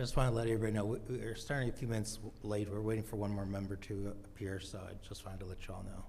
just want to let everybody know, we're starting a few minutes late. We're waiting for one more member to appear, so I just wanted to let you all know.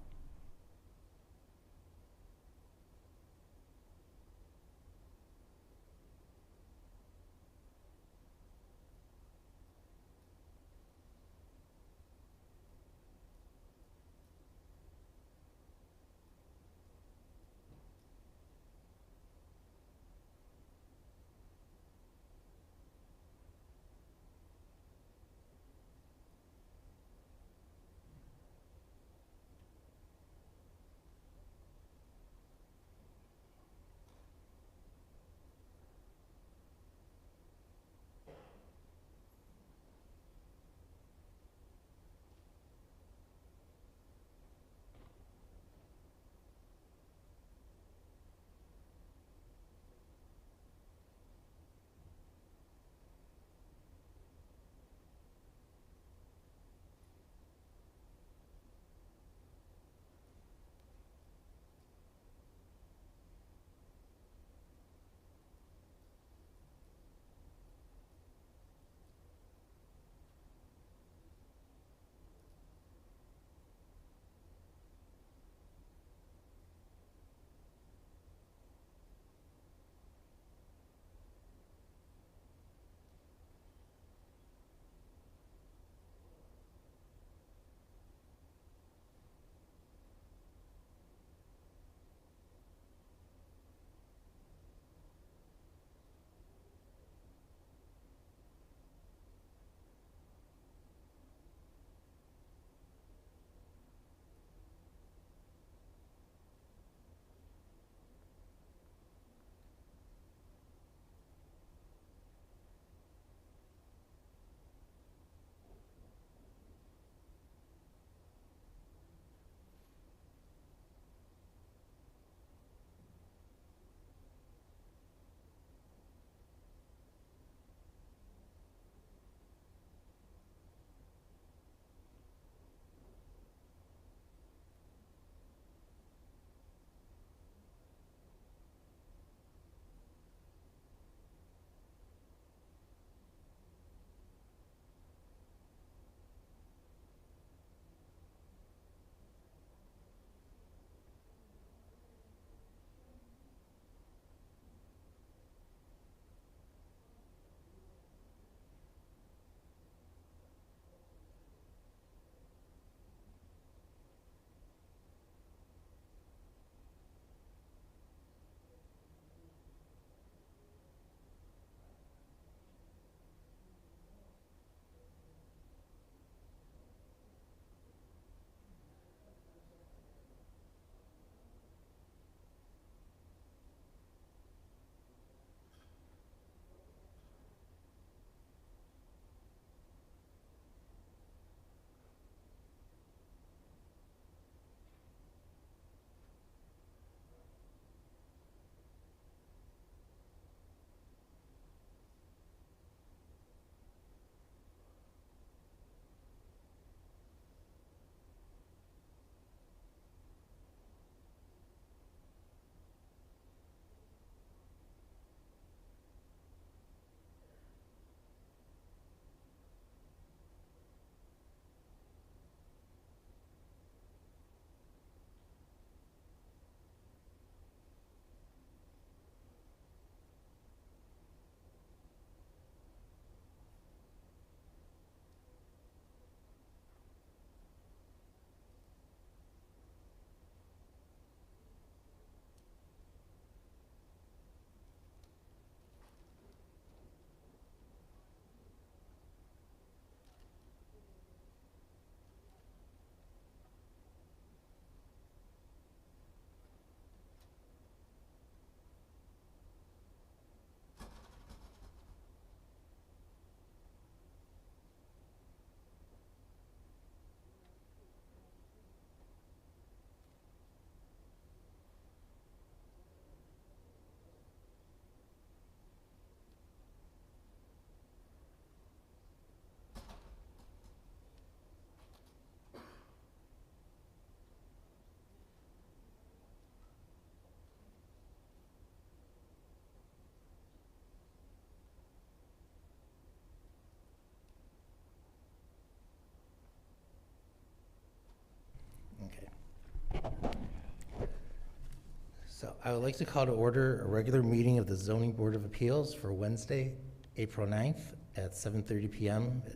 I would like to call to order a regular meeting of the Zoning Board of Appeals for Wednesday, April 9th at 7:30 PM at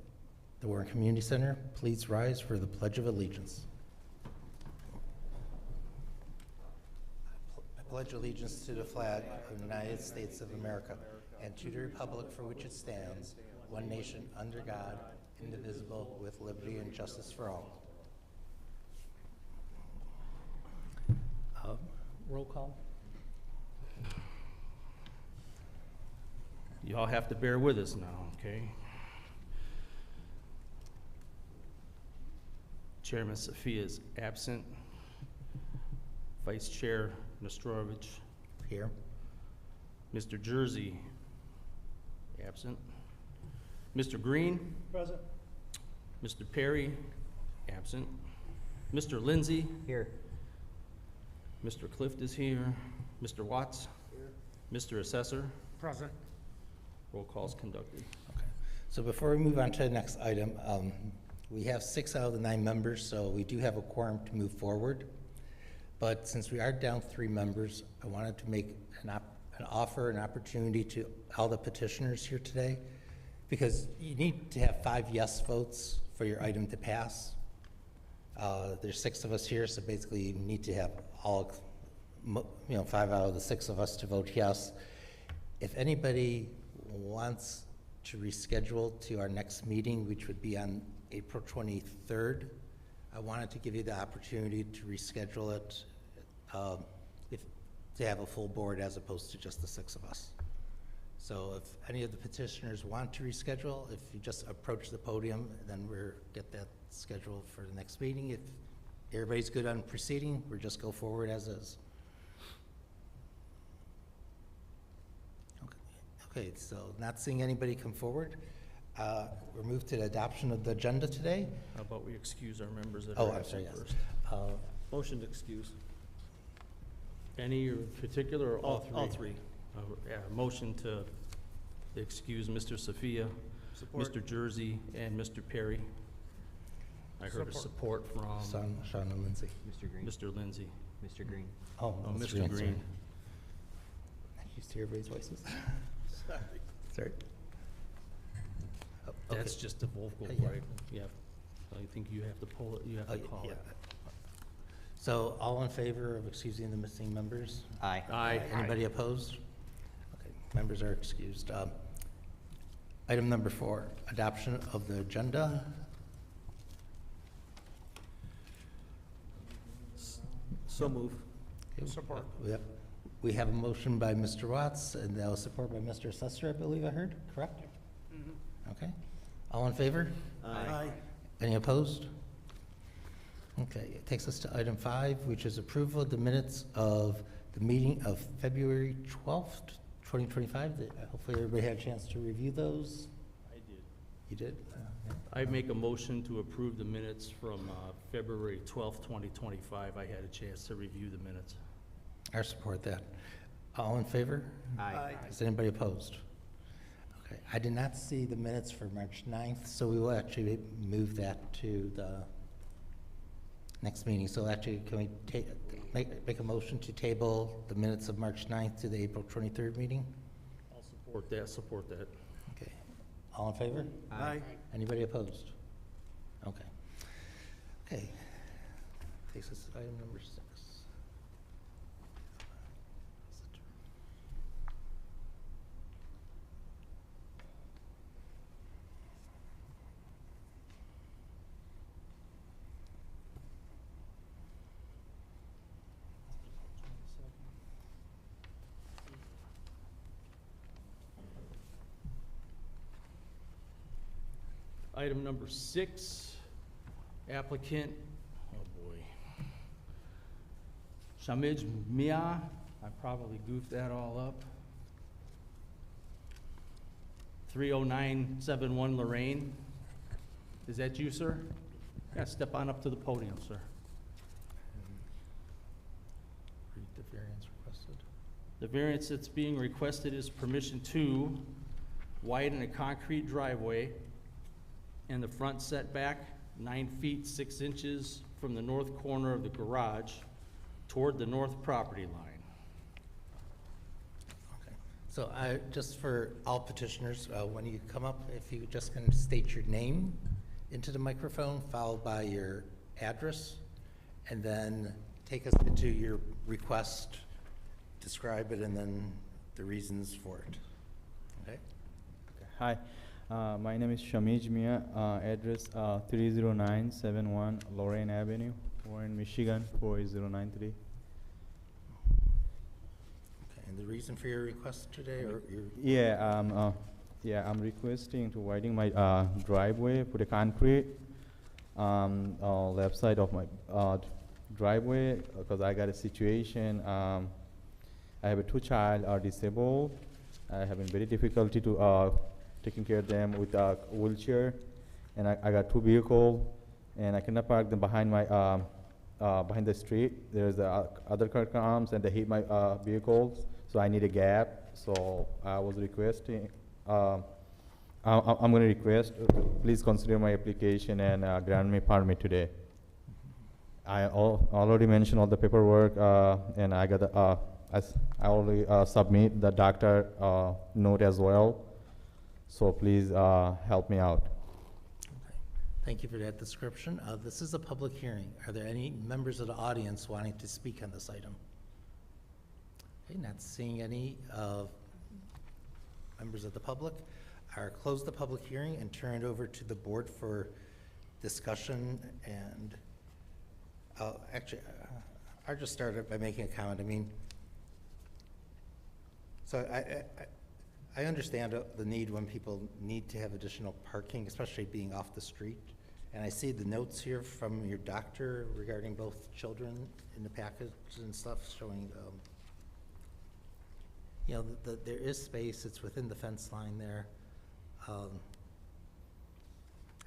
the Warren Community Center. Please rise for the Pledge of Allegiance. I pledge allegiance to the flag of the United States of America and to the republic for which it stands, one nation under God, indivisible, with liberty and justice for all. Roll call. You all have to bear with us now, okay? Chairman Sophia is absent. Vice Chair Nestrovich. Here. Mr. Jersey, absent. Mr. Green. Present. Mr. Perry, absent. Mr. Lindsay. Here. Mr. Clift is here. Mr. Watts. Here. Mr. Assessor. Present. Roll call is conducted. Okay. So before we move on to the next item, we have 6 out of the 9 members, so we do have a quorum to move forward. But since we are down 3 members, I wanted to make an opportunity to all the petitioners here today, because you need to have 5 yes votes for your item to pass. There's 6 of us here, so basically you need to have all, 5 out of the 6 of us to vote yes. If anybody wants to reschedule to our next meeting, which would be on April 23rd, I wanted to give you the opportunity to reschedule it, to have a full board as opposed to just the 6 of us. So if any of the petitioners want to reschedule, if you just approach the podium, then we'll get that scheduled for the next meeting. If everybody's good on proceeding, we'll just go forward as is. Okay, so not seeing anybody come forward, we'll move to the adoption of the agenda today. How about we excuse our members that Oh, are I'm sorry, absent yes. first? Motion to excuse. Any in particular or all 3? All 3. Yeah, motion to excuse Mr. Sophia, Support. Mr. Jersey, and Mr. Perry. I heard a support from Sean and Lindsay. Mr. Green. Mr. Lindsay. Mr. Green. Oh, Mr. sorry. Green. Used to hear everybody's voices. Sorry. Oh, okay. That's just a vocal, Yeah. right? Yeah. I think you have to pull it, you have Oh, to call yeah. it. So all in favor of excusing the missing members? Aye. Aye. Anybody opposed? Okay, members are excused. Item number 4, adoption of the agenda. So move. Okay, Support. We have a motion by Mr. Watts, and that was support by Mr. Assessor, I believe I heard, correct? Okay. All in favor? Aye. Any opposed? Okay, it takes us to item 5, which is approval of the minutes of the meeting of February 12th, 2025. Hopefully everybody had a chance to review those. I did. You did? Okay. I make a motion to approve the minutes from February 12th, 2025. I had a chance to review the minutes. I support that. All in favor? Aye. Is anybody opposed? Okay, I did not see the minutes for March 9th, so we will actually move that to the next meeting. So actually, can we make a motion to table the minutes of March 9th to the April 23rd meeting? I'll support that, support that. Okay. All in favor? Aye. Anybody opposed? Okay. Okay. Takes us to item number 6. Item number 6, applicant, oh boy. Shamij Mia, I probably goofed that all up. 30971 Lorraine. Is that you, sir? Yeah, step on up to the podium, sir. Read the variance requested. The variance that's being requested is permission to widen a concrete driveway and the front setback 9 feet 6 inches from the north corner of the garage toward the north property line. So just for all petitioners, when you come up, if you just can state your name into the microphone, followed by your address, and then take us into your request, describe it, and then the reasons for it. Okay? Hi, my name is Shamij Mia, address 30971 Lorraine Avenue, Warren, Michigan 48093. Okay, and the reason for your request today, or your? Yeah, I'm requesting to widen my driveway, put a concrete left side of my driveway, because I got a situation. I have two child are disabled. I have been very difficulty to taking care of them with a wheelchair, and I got two vehicles, and I cannot park them behind my behind the street. There's other car comes and they hit my vehicles, so I need a gap. So I was requesting. I'm going to request, please consider my application and grant me permit today. I already mentioned all the paperwork, and I got I already submit the doctor note as well. So please help me out. Okay. Thank you for that description. This is a public hearing. Are there any members of the audience wanting to speak on this item? Okay, not seeing any members of the public. I'll close the public hearing and turn it over to the board for discussion. And actually, I'll just start it by making a comment. I mean, so I understand the need when people need to have additional parking, especially being off the street. And I see the notes here from your doctor regarding both children in the package and stuff showing, you know, there is space. It's within the fence line there.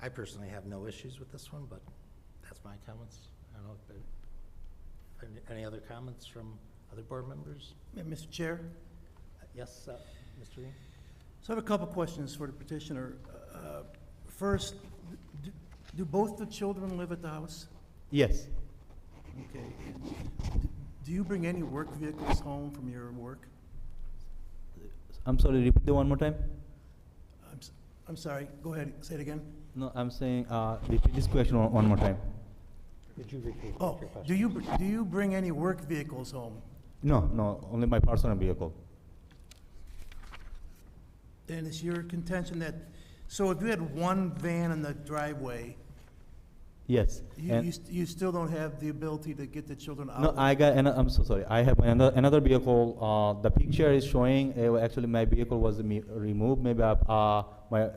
I personally have no issues with this one, but that's my comments. I don't know if there, any other comments from other board members? Mr. Chair, Yes, Mr. Reed? so I have a couple questions for the petitioner. First, do both the children live at the house? Yes. Okay. Do you bring any work vehicles home from your work? I'm sorry, repeat the one more time. I'm sorry, go ahead, say it again. No, I'm saying, repeat this question one more time. Could you repeat Oh, your question? do you bring any work vehicles home? No, only my personal vehicle. And it's your contention that, so if you had one van in the driveway, Yes. you still don't have the ability to get the children out? No, I got, I'm so sorry. I have another vehicle. The picture is showing, actually my vehicle was removed, maybe my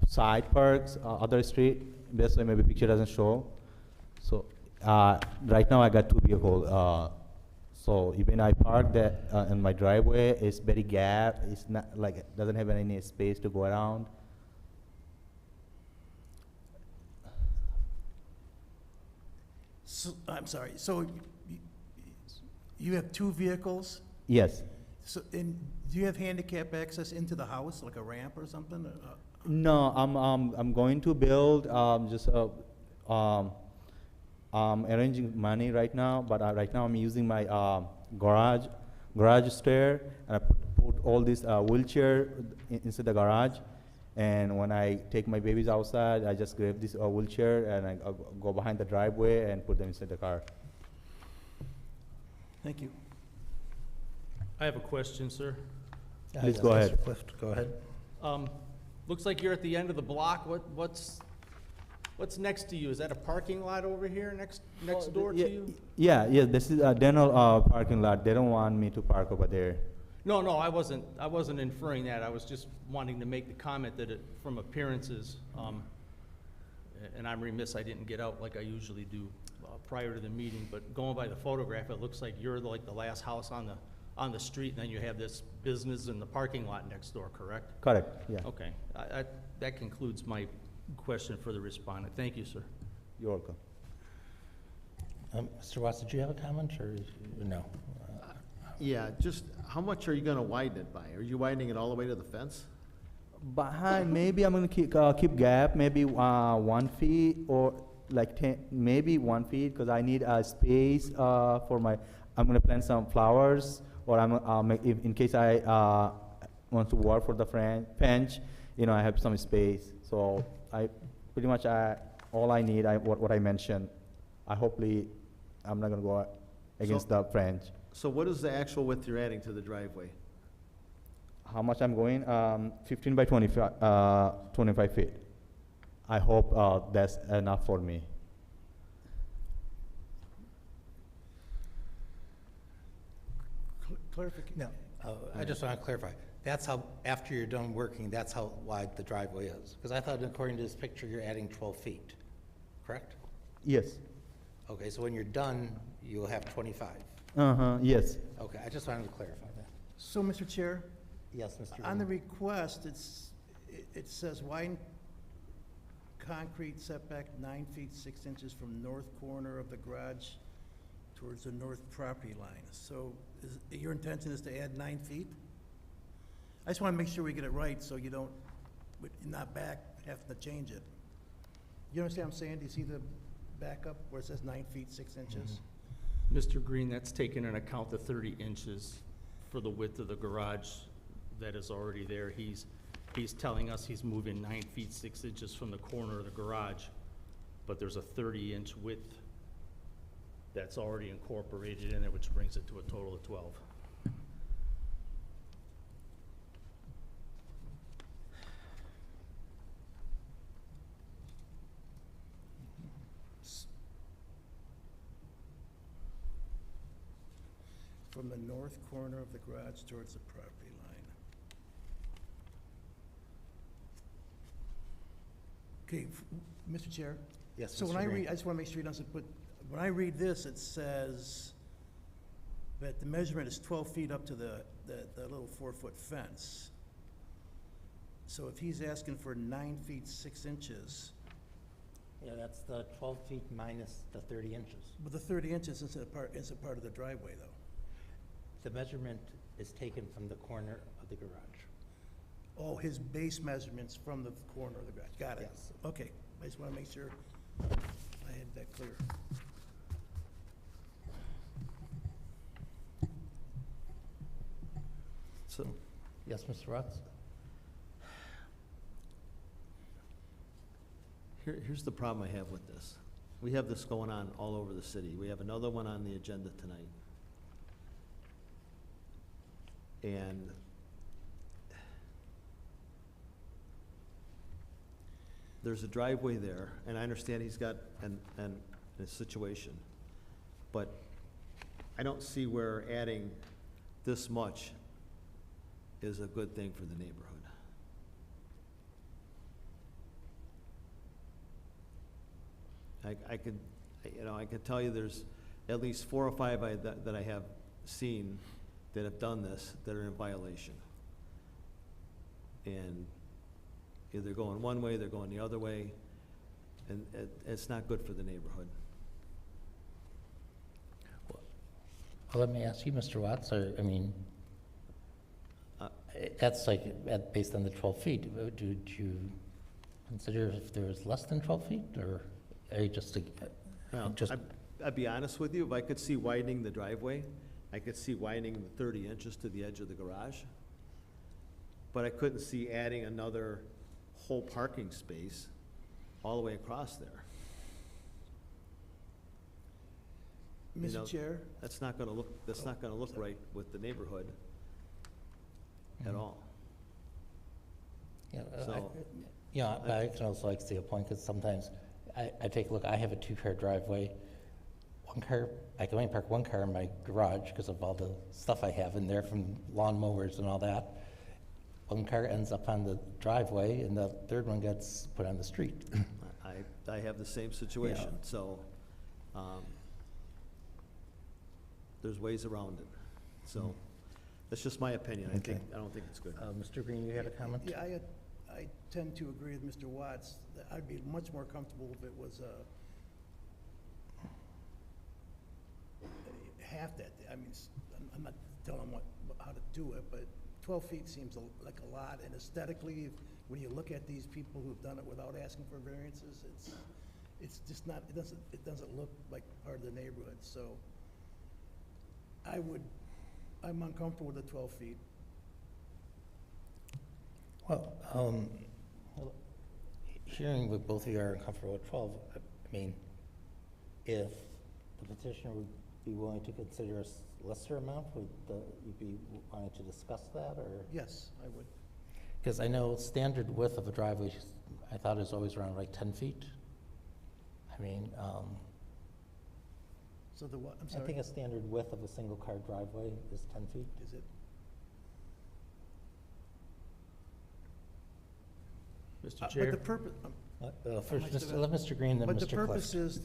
side parks, other street. That's why maybe picture doesn't show. So right now I got two vehicles. So even I park that in my driveway, it's very gap. It's not like, it doesn't have any space to go around. So, I'm sorry, so you have two vehicles? Yes. So, and do you have handicap access into the house, like a ramp or something? No, I'm going to build, arranging money right now, but right now I'm using my garage stair, and I put all this wheelchair inside the garage. And when I take my babies outside, I just grab this wheelchair and I go behind the driveway and put them inside the car. Thank you. I have a question, sir. Please Yes, go Mr. ahead. Clift, go ahead. Looks like you're at the end of the block. What's next to you? Is that a parking lot over here next door to you? Yeah, this is a dental parking lot. They don't want me to park over there. No, I wasn't inferring that. I was just wanting to make the comment that from appearances, and I'm remiss I didn't get out like I usually do prior to the meeting, but going by the photograph, it looks like you're like the last house on the street, and then you have this business in the parking lot next door, correct? Correct, yeah. Okay, that concludes my question for the respondent. Thank you, sir. You're welcome. Mr. Watts, did you have a comment, or no? Yeah, just how much are you gonna widen it by? Are you widening it all the way to the fence? Behind, maybe I'm gonna keep gap, maybe 1 feet or like 10, maybe 1 feet, because I need a space for my, I'm gonna plant some flowers or if, in case I want to work for the bench, I have some space. So I pretty much all I need, what I mentioned. Hopefully, I'm not gonna go against the French. So what is the actual width you're adding to the driveway? How much I'm going? 15 by 25 feet. I hope that's enough for me. Clarification. No, I just want to clarify. That's how, after you're done working, that's how wide the driveway is? Because I thought according to this picture, you're adding 12 feet, correct? Yes. Okay, so when you're done, you'll have 25. Yes. Okay, I just wanted to clarify that. So, Mr. Chair, Yes, Mr. on the Green. request, it says widen concrete setback 9 feet 6 inches from north corner of the garage towards the north property line. So your intention is to add 9 feet? I just want to make sure we get it right, so you don't, not back, have to change it. You understand what I'm saying? Do you see the backup where it says 9 feet 6 inches? Mr. Green, that's taken into account the 30 inches for the width of the garage that is already there. He's telling us he's moving 9 feet 6 inches from the corner of the garage, but there's a 30-inch width that's already incorporated in it, which brings it to a total of 12. From the north corner of the garage towards the property line. Okay, Mr. Chair? Yes, So when Mr. I Green. read, I just want to make sure he doesn't put, when I read this, it says that the measurement is 12 feet up to the little 4-foot fence. So if he's asking for 9 feet 6 inches, Yeah, that's the 12 feet minus the 30 inches. but the 30 inches isn't part of the driveway, though. The measurement is taken from the corner of the garage. Oh, his base measurements from the corner of the garage, got it. Yes. Okay, I just want to make sure I had that clear. So, Yes, Mr. Watts? here's the problem I have with this. We have this going on all over the city. We have another one on the agenda tonight. And there's a driveway there, and I understand he's got a situation, but I don't see where adding this much is a good thing for the neighborhood. I could tell you there's at least 4 or 5 that I have seen that have done this that are in violation. And either going one way, they're going the other way, and it's not good for the neighborhood. Well, let me ask you, Mr. Watts, I mean, Uh, that's like, based on the 12 feet. Did you consider if there was less than 12 feet, or are you just, Well, just, I'd be honest with you, if I could see widening the driveway, I could see widening the 30 inches to the edge of the garage, but I couldn't see adding another whole parking space all the way across there. You know, Mr. Chair? That's not gonna look right with the neighborhood at all. yeah, So- yeah, but I can also like see a point, because sometimes I take a look, I have a 2-car driveway. One car, I can only park 1 car in my garage because of all the stuff I have in there from lawnmowers and all that. 1 car ends up on the driveway, and the 3rd one gets put on the street. I have the same situation, so, there's ways around it. So, that's just my opinion. Okay. I don't think it's good. Mr. Green, you had a comment? Yeah, I tend to agree with Mr. Watts. That I'd be much more comfortable if it was half that. I mean, I'm not telling him how to do it, but 12 feet seems like a lot, and aesthetically, when you look at these people who've done it without asking for variances, it's just not, it doesn't look like part of the neighborhood, so I would I'm uncomfortable with the 12 feet. Well, hearing what both of you are uncomfortable with 12, I mean, if the petitioner would be willing to consider a lesser amount, would you be wanting to discuss that, or? Yes, I would. Because I know standard width of a driveway, I thought is always around like 10 feet. I mean, So the what, I'm I sorry? think a standard width of a single-car driveway is 10 feet. Is it? Mr. But Chair? the purpose, First, Mike, just so let Mr. Green, then but the Mr. purpose Clift. is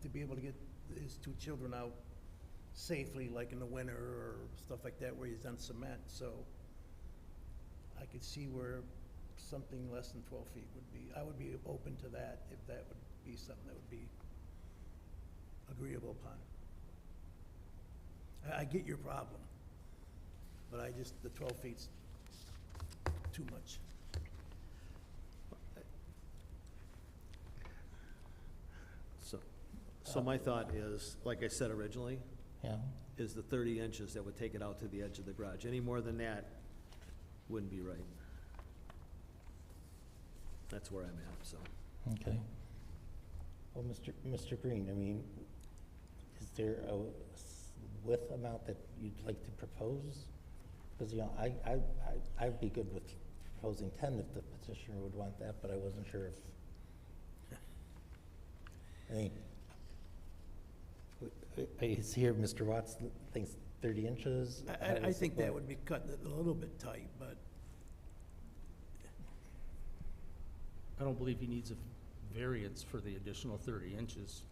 to be able to get his two children out safely, like in the winter or stuff like that, where he's on cement, so I could see where something less than 12 feet would be, I would be open to that, if that would be something that would be agreeable upon. I get your problem, but the 12 feet's too much. So my thought is, like I said originally, Yeah, is the 30 inches that would take it out to the edge of the garage. Any more than that wouldn't be right. That's where I'm at, so. okay. Well, Mr. Green, I mean, is there a width amount that you'd like to propose? Because, you know, I'd be good with proposing 10 if the petitioner would want that, but I wasn't sure if, I mean, I see here Mr. Watts thinks 30 inches. I think that would be cutting it a little bit tight, but I don't believe he needs a variance for the additional 30 inches.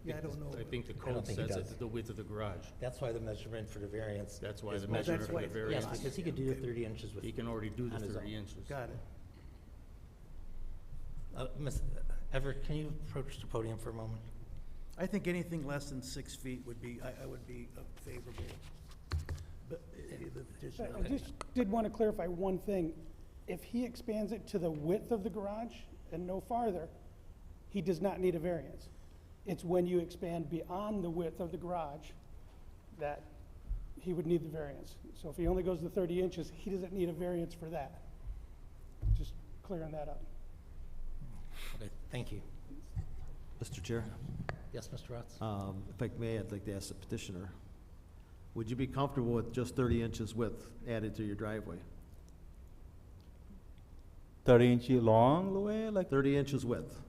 Yeah, I don't know. I think the I don't code think he says does. it's the width of the garage. That's why the measurement for the variance. That's why is the measured measurement that's for why the it's- Yes, variance. because he could do the Okay. 30 inches with. He can already do the on his 30 own. inches. got it. Ms. Everett, can you approach the podium for a moment? I think anything less than 6 feet would be, I would be favorable. But the petitioner, I just did want to clarify one thing. If he expands it to the width of the garage and no farther, he does not need a variance. It's when you expand beyond the width of the garage that he would need the variance. So if he only goes to 30 inches, he doesn't need a variance for that. Just clearing that up. Okay, thank you. Mr. Chair, Yes, Mr. Watts? if I may, I'd like to ask the petitioner, would you be comfortable with just 30 inches width added to your driveway? 30 inch long the way, like 30 inches width,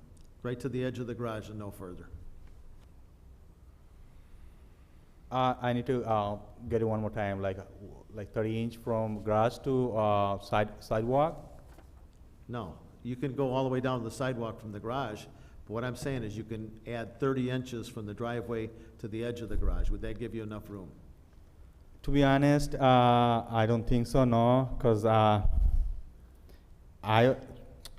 right to the edge of the garage and no further. I need to get it one more time, like 30 inch from garage to sidewalk. No, you can go all the way down to the sidewalk from the garage, but what I'm saying is you can add 30 inches from the driveway to the edge of the garage. Would that give you enough room? To be honest, I don't think so, no, because I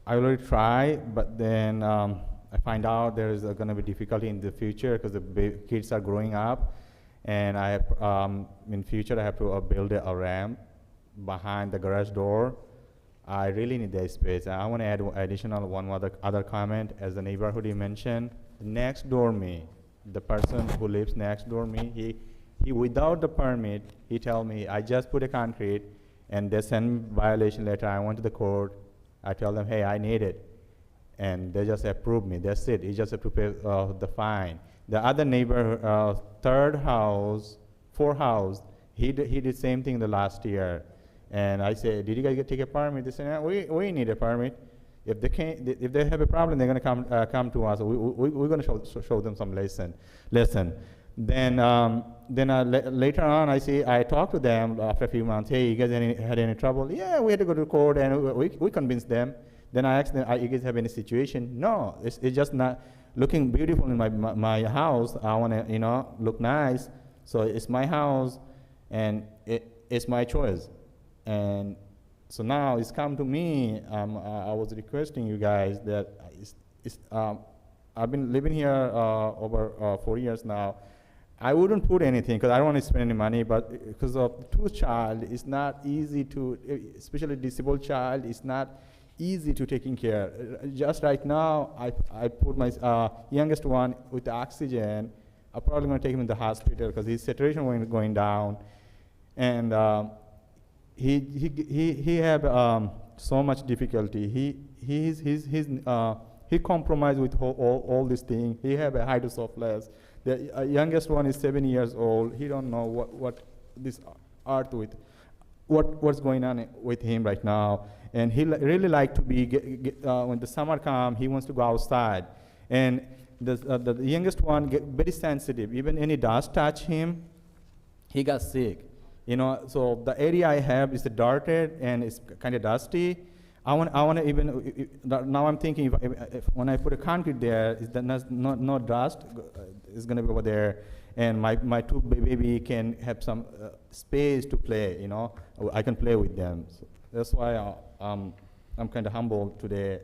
already tried, but then I find out there is going to be difficulty in the future because the kids are growing up, and I have, in future I have to build a ramp behind the garage door. I really need that space. I want to add additional one other comment. As the neighborhood you mentioned, next door me, the person who lives next door me, he without the permit, he tell me, I just put a concrete, and they send violation letter. I went to the court. I tell them, hey, I need it, and they just approve me. That's it. You just have to pay the fine. The other neighbor, third house, fourth house, he did same thing the last year. And I say, did you guys take a permit? They say, no, we need a permit. If they can't, if they have a problem, they're gonna come to us. We're gonna show them some lesson. Then later on, I talked to them after a few months. Hey, you guys had any trouble? Yeah, we had to go to court, and we convinced them. Then I asked them, you guys have any situation? No, it's just not looking beautiful in my house. I want to look nice, so it's my house, and it's my choice. And so now it's come to me. I was requesting you guys that I've been living here over 4 years now. I wouldn't put anything because I don't want to spend any money, but because of two child, it's not easy to, especially disabled child, it's not easy to taking care. Just right now, I put my youngest one with the oxygen. I'm probably going to take him in the hospital because his saturation going down. and he have so much difficulty. He compromised with all these things. He have a hydrocephalus. The youngest one is 7 years old. He don't know what this art with, what's going on with him right now. And he really like to be, when the summer comes, he wants to go outside. And the youngest one get very sensitive. Even any dust touch him, he got sick. You know, so the area I have is dirted and it's kind of dusty. I want to even, now I'm thinking if when I put a concrete there, is that no dust is going to be over there, and my two baby can have some space to play, you know, I can play with them. So that's why I'm kind of humble today.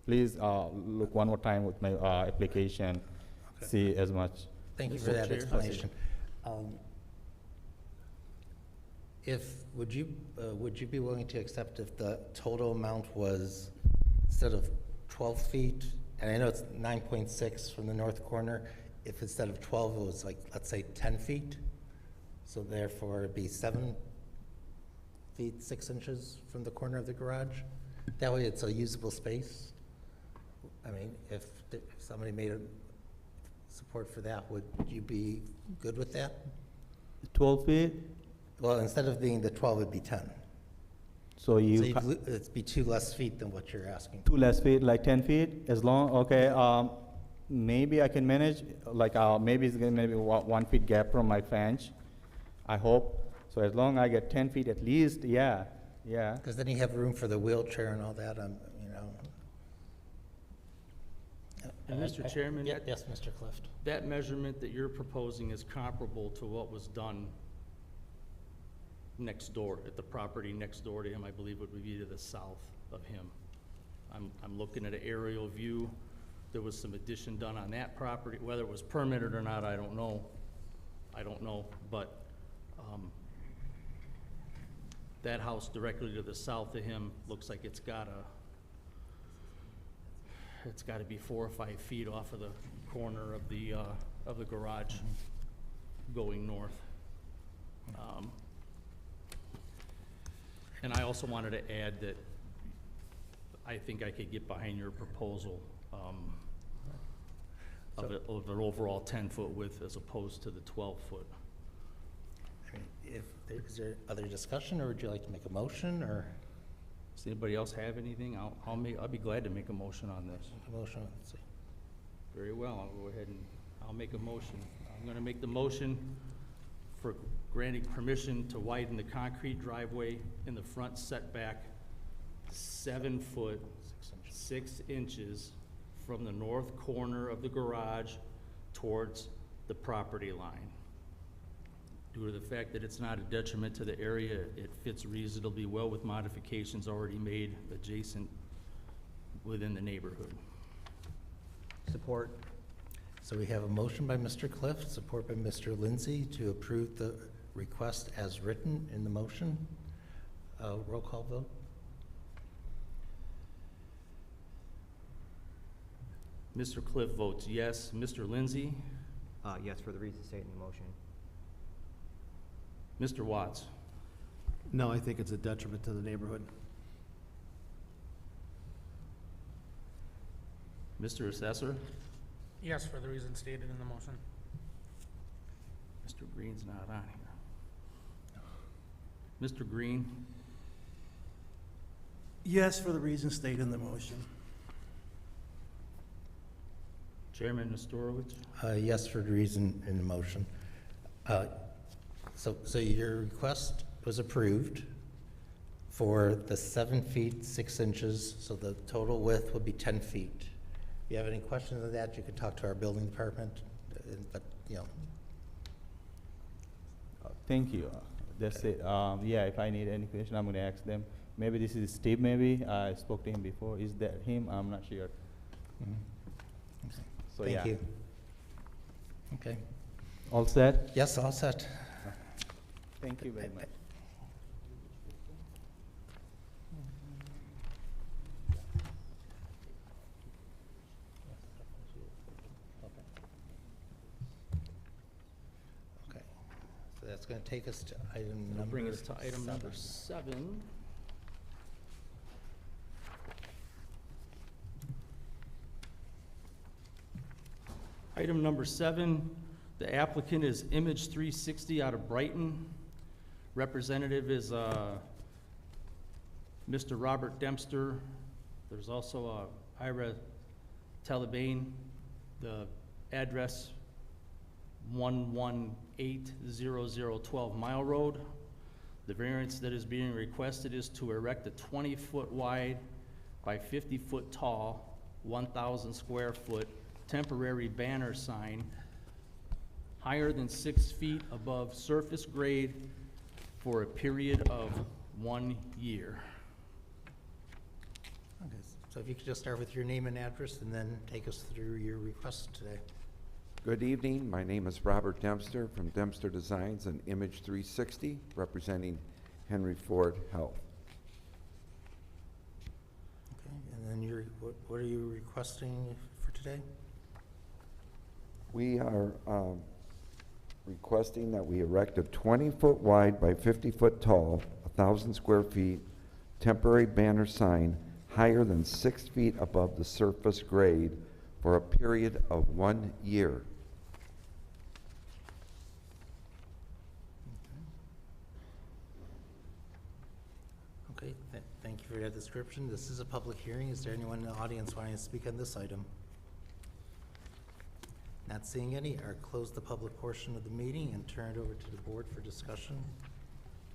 Please look one more time with my application, see as much. Thank you for Mr. that Chair. explanation. Would you be willing to accept if the total amount was, instead of 12 feet, and I know it's 9.6 from the north corner, if instead of 12 it was like, let's say 10 feet? So therefore it'd be 7 feet, 6 inches from the corner of the garage? That way it's a usable space? I mean, if somebody made a support for that, would you be good with that? 12 feet? Well, instead of being the 12, it'd be 10. So you, So it'd be 2 less feet than what you're asking. 2 less feet, like 10 feet, as long, okay, maybe I can manage, like, maybe it's gonna be 1 feet gap from my fence, I hope. So as long I get 10 feet at least, yeah. Because then you have room for the wheelchair and all that, you know. And Mr. Chairman, Yes, Mr. Clift. that measurement that you're proposing is comparable to what was done next door, at the property next door to him. I believe it would be to the south of him. I'm looking at an aerial view. There was some addition done on that property. Whether it was permitted or not, I don't know. But that house directly to the south of him looks like it's got to be 4 or 5 feet off of the corner of the garage going north. And I also wanted to add that I think I could get behind your proposal of an overall 10-foot width as opposed to the 12-foot. I mean, is there other discussion, or would you like to make a motion, or Does anybody else have anything? I'll be glad to make a motion on this. a motion? Let's see. Very well, I'll go ahead and I'll make a motion. I'm gonna make the motion for granting permission to widen the concrete driveway in the front setback 7 foot, 6 inches from the north corner of the garage towards the property line. Due to the fact that it's not a detriment to the area, it fits reasonably well with modifications already made adjacent within the neighborhood. Support. So we have a motion by Mr. Clift, support by Mr. Lindsay to approve the request as written in the motion. Roll call vote? Mr. Cliff votes yes. Mr. Lindsay? Yes, for the reasons stated in the motion. Mr. Watts? No, I think it's a detriment to the neighborhood. Mr. Assessor? Yes, for the reasons stated in the motion. Mr. Green's not on here. Mr. Green? Yes, for the reasons stated in the motion. Chairman Nestorowicz? Yes, for the reason in the motion. So your request was approved for the 7 feet, 6 inches, so the total width would be 10 feet. If you have any questions on that, you could talk to our building department, but, you know. Thank you. That's it. Yeah, if I need any question, I'm gonna ask them. Maybe this is Steve, maybe. I spoke to him before. Is that him? I'm not sure. So, yeah. Thank you. Okay. All set? Yes, all set. Thank you very much. Okay. So that's going to to take us to item That'll number bring us to item number 7? 7. Item number 7, the applicant is Image 360 out of Brighton. Representative is Mr. Robert Dempster. There's also Ira Talibane. The address 1180012 Mile Road. The variance that is being requested is to erect a 20-foot wide by 50-foot tall, 1,000 square foot temporary banner sign higher than 6 feet above surface grade for a period of 1 year. Okay, so if you could just start with your name and address and then take us through your request today. Good evening. My name is Robert Dempster from Dempster Designs and Image 360, representing Henry Ford Health. Okay, and then what are you requesting for today? We are requesting that we erect a 20-foot wide by 50-foot tall, 1,000 square feet, temporary banner sign higher than 6 feet above the surface grade for a period of 1 year. Okay, thank you for that description. This is a public hearing. Is there anyone in the audience wanting to speak on this item? Not seeing any, I'll close the public portion of the meeting and turn it over to the board for discussion.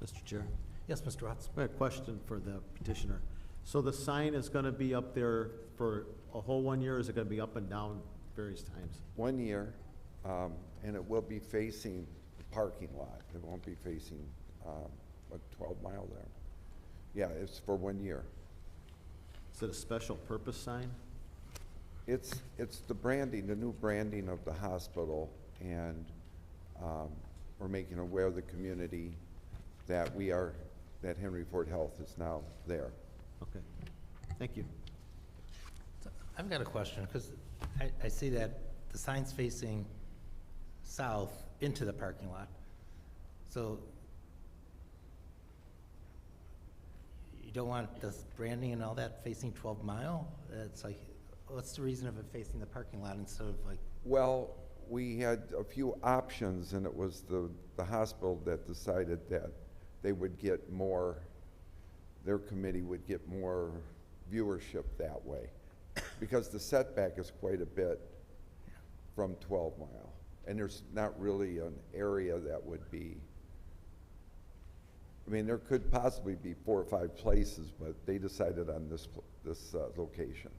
Mr. Chair, Yes, Mr. Watts? I have a question for the petitioner. So the sign is gonna be up there for a whole 1 year, or is it gonna be up and down various times? 1 year, and it will be facing the parking lot. It won't be facing, 12 Mile there. Yeah, it's for 1 year. Is it a special purpose sign? It's the branding, the new branding of the hospital, and we're making aware of the community that that Henry Ford Health is now there. Okay, thank you. I've got a question, because I see that the sign's facing south into the parking lot. So you don't want the branding and all that facing 12 Mile? It's like, what's the reason of it facing the parking lot instead of like, Well, we had a few options, and it was the hospital that decided that they would get more, their committee would get more viewership that way, because the setback is quite a bit from 12 Mile, and there's not really an area that would be, I mean, there could possibly be 4 or 5 places, but they decided on this location.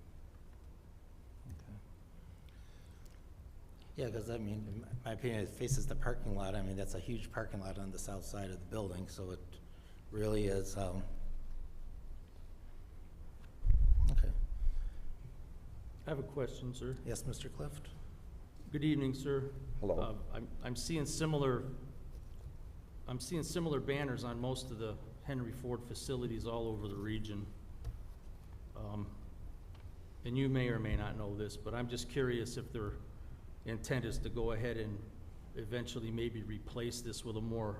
yeah, because I mean, in my opinion, it faces the parking lot. I mean, that's a huge parking lot on the south side of the building, so it really is, okay. I have a question, sir. Yes, Mr. Clift? Good evening, sir. Hello. I'm seeing similar banners on most of the Henry Ford facilities all over the region. And you may or may not know this, but I'm just curious if their intent is to go ahead and eventually maybe replace this with a more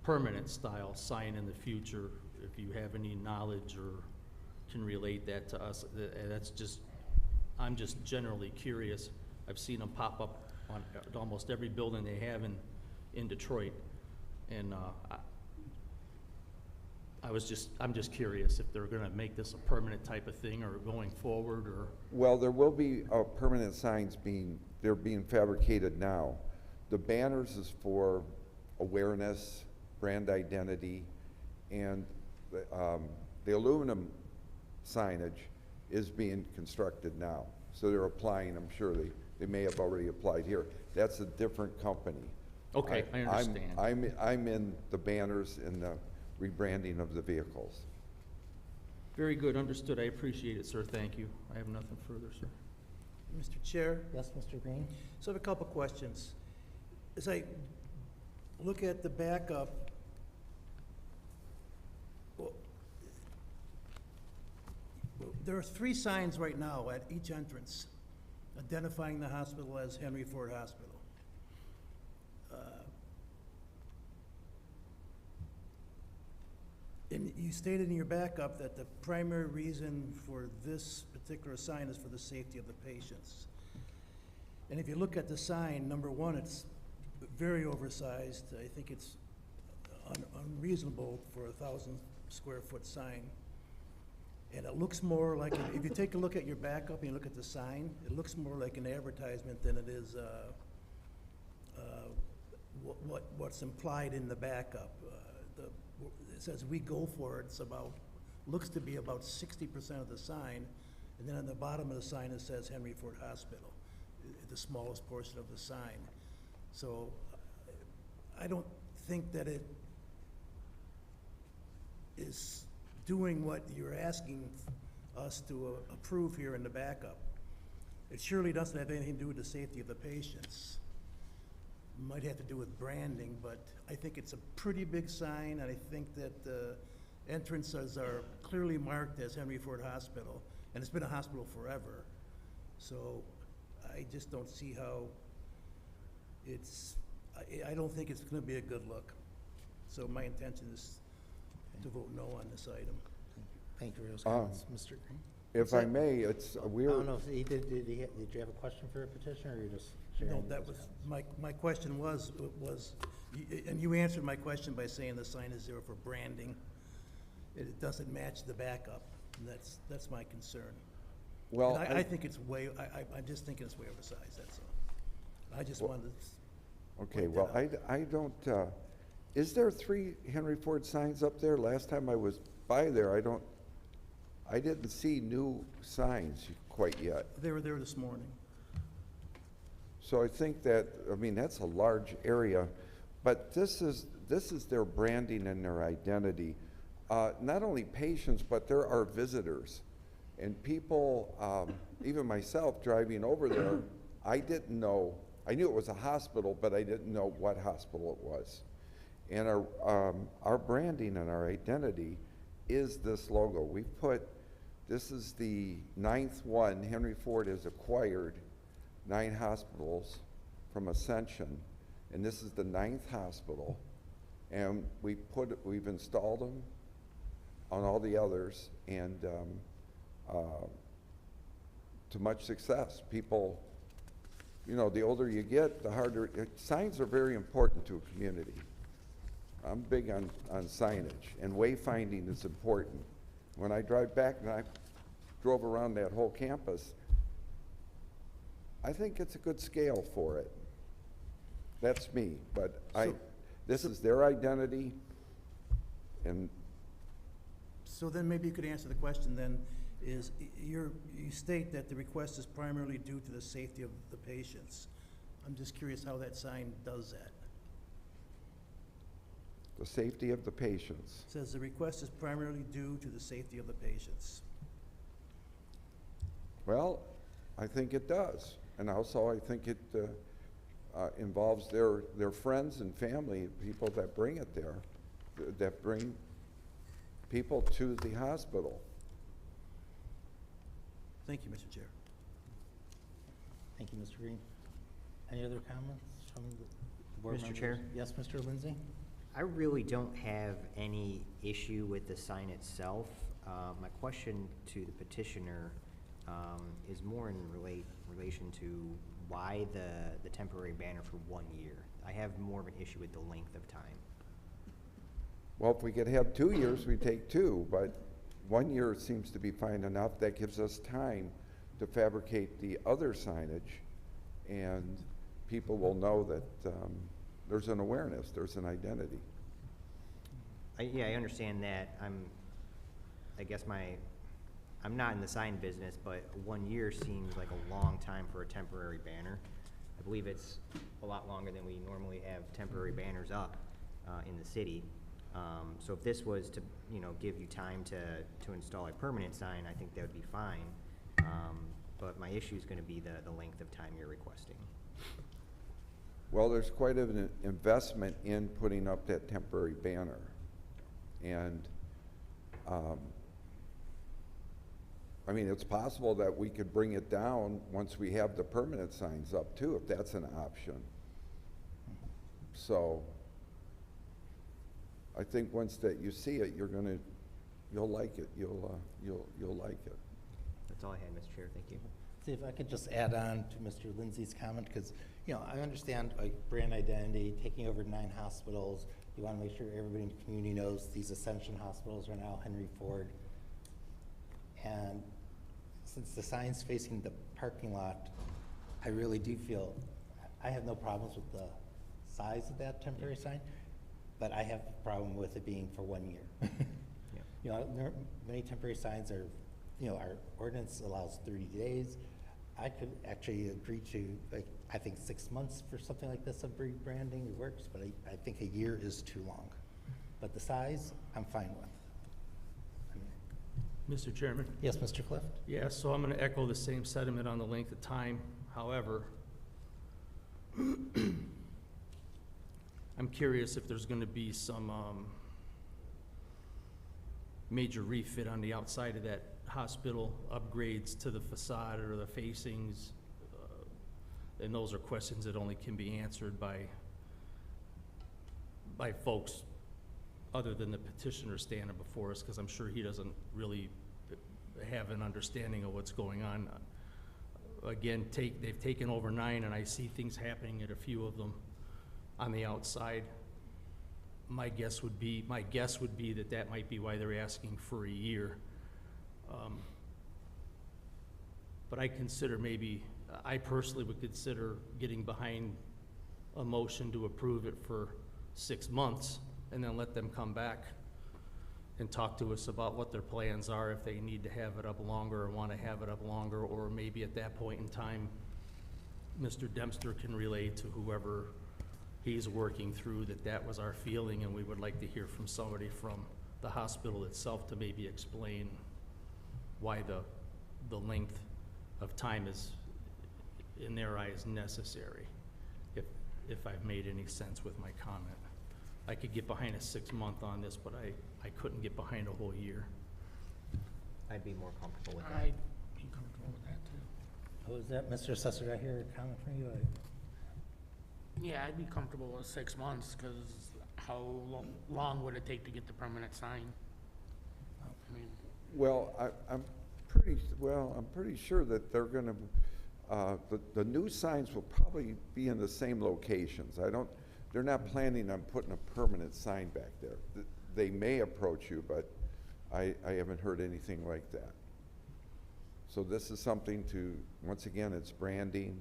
permanent style sign in the future, if you have any knowledge or can relate that to us. I'm just generally curious. I've seen them pop up on almost every building they have in Detroit. And I'm just curious if they're gonna make this a permanent type of thing or going forward, or. Well, there will be permanent signs they're being fabricated now. The banners is for awareness, brand identity, and the aluminum signage is being constructed now. So they're applying, I'm sure they may have already applied here. That's a different company. Okay, I understand. I'm in the banners and the rebranding of the vehicles. Very good, understood. I appreciate it, sir. Thank you. I have nothing further, sir. Mr. Chair, Yes, Mr. Green? so I have a couple questions. As I look at the backup, well, there are 3 signs right now at each entrance identifying the hospital as Henry Ford Hospital. And you stated in your backup that the primary reason for this particular sign is for the safety of the patients. And if you look at the sign, number one, it's very oversized. I think it's unreasonable for a 1,000-square-foot sign. And it looks more like, if you take a look at your backup and you look at the sign, it looks more like an advertisement than it is what's implied in the backup. It says, "We go for it." It's about, looks to be about 60% of the sign. And then on the bottom of the sign, it says Henry Ford Hospital, the smallest portion of the sign. So I don't think that it is doing what you're asking us to approve here in the backup. It surely doesn't have anything to do with the safety of the patients. Might have to do with branding, but I think it's a pretty big sign, and I think that the entrances are clearly marked as Henry Ford Hospital, and it's been a hospital forever. So I just don't see how it's, I don't think it's gonna be a good look. So my intention is to vote no on this item. Thank you for those comments. Mr. Green? If I may, it's I weird. don't know, if he did you have a question for a petitioner, or you just sharing? No, that those was, comments? my question was, and you answered my question by saying the sign is there for branding. It doesn't match the backup, and that's my concern. Well, And I think it's way, I'm just thinking it's way oversized, that's all. I just wanted to. okay, point well, that out. I don't, is there 3 Henry Ford signs up there? Last time I was by there, I didn't see new signs quite yet. They were there this morning. So I think that, I mean, that's a large area, but this is their branding and their identity. Not only patients, but there are visitors. And people, even myself driving over there, I didn't know, I knew it was a hospital, but I didn't know what hospital it was. And our branding and our identity is this logo. We've put, this is the 9th one. Henry Ford has acquired 9 hospitals from Ascension, and this is the 9th hospital. And we've installed them on all the others, and to much success. People, you know, the older you get, the harder, signs are very important to a community. I'm big on signage, and wayfinding is important. When I drive back, and I drove around that whole campus, I think it's a good scale for it. That's me, but this is their identity, and So then maybe you could answer the question then, is you state that the request is primarily due to the safety of the patients. I'm just curious how that sign does that. the safety of the patients. It says the request is primarily due to the safety of the patients. Well, I think it does, and also I think it involves their friends and family, people that bring it there, that bring people to the hospital. Thank you, Mr. Chair. Thank you, Mr. Green. Any other comments from the board Mr. members? Chair? Yes, Mr. Lindsay? I really don't have any issue with the sign itself. My question to the petitioner is more in relation to why the temporary banner for 1 year. I have more of an issue with the length of time. Well, if we could have 2 years, we take 2, but 1 year seems to be fine enough. That gives us time to fabricate the other signage, and people will know that there's an awareness, there's an identity. Yeah, I understand that. I guess I'm not in the sign business, but 1 year seems like a long time for a temporary banner. I believe it's a lot longer than we normally have temporary banners up in the city. So if this was to, give you time to install a permanent sign, I think that would be fine. But my issue is going to be the length of time you're requesting. Well, there's quite an investment in putting up that temporary banner. And, I mean, it's possible that we could bring it down once we have the permanent signs up too, if that's an option. So, I think once that you see it, you'll like it, you'll like it. That's all I had, Mr. Chair, thank you. See, if I could just add on to Mr. Lindsay's comment, because, you know, I understand like brand identity, taking over 9 hospitals. You want to make sure everybody in the community knows these Ascension hospitals are now Henry Ford. And since the sign's facing the parking lot, I really do feel, I have no problems with the size of that temporary sign, but I have a problem with it being for 1 year. Yeah. You know, many temporary signs are, you know, our ordinance allows 30 days. I could actually agree to, like, I think 6 months for something like this of rebranding works, but I think a year is too long. But the size, I'm fine with. Mr. Chairman? Yes, Mr. Clift? Yeah, so I'm going to echo the same sentiment on the length of time. However, I'm curious if there's going to be some major refit on the outside of that hospital, upgrades to the facade or the facings. And those are questions that only can be answered by folks other than the petitioner standing before us, because I'm sure he doesn't really have an understanding of what's going on. Again, they've taken over 9, and I see things happening at a few of them on the outside. My guess would be that that might be why they're asking for a year. But I personally would consider getting behind a motion to approve it for 6 months and then let them come back and talk to us about what their plans are, if they need to have it up longer or want to have it up longer, or maybe at that point in time, Mr. Dempster can relay to whoever he's working through that was our feeling, and we would like to hear from somebody from the hospital itself to maybe explain why the length of time is, in their eyes, necessary, if I've made any sense with my comment. I could get behind a 6-month on this, but I couldn't get behind a whole year. I'd be more comfortable with that. I'd be comfortable with that too. Oh, is that, Mr. Assessor, did I hear a comment from you? Yeah, I'd be comfortable with 6 months, because how long would it take to get the permanent sign? I mean, Well, I'm pretty sure that they're gonna, the new signs will probably be in the same locations. They're not planning on putting a permanent sign back there. They may approach you, but I haven't heard anything like that. So this is something to, once again, it's branding.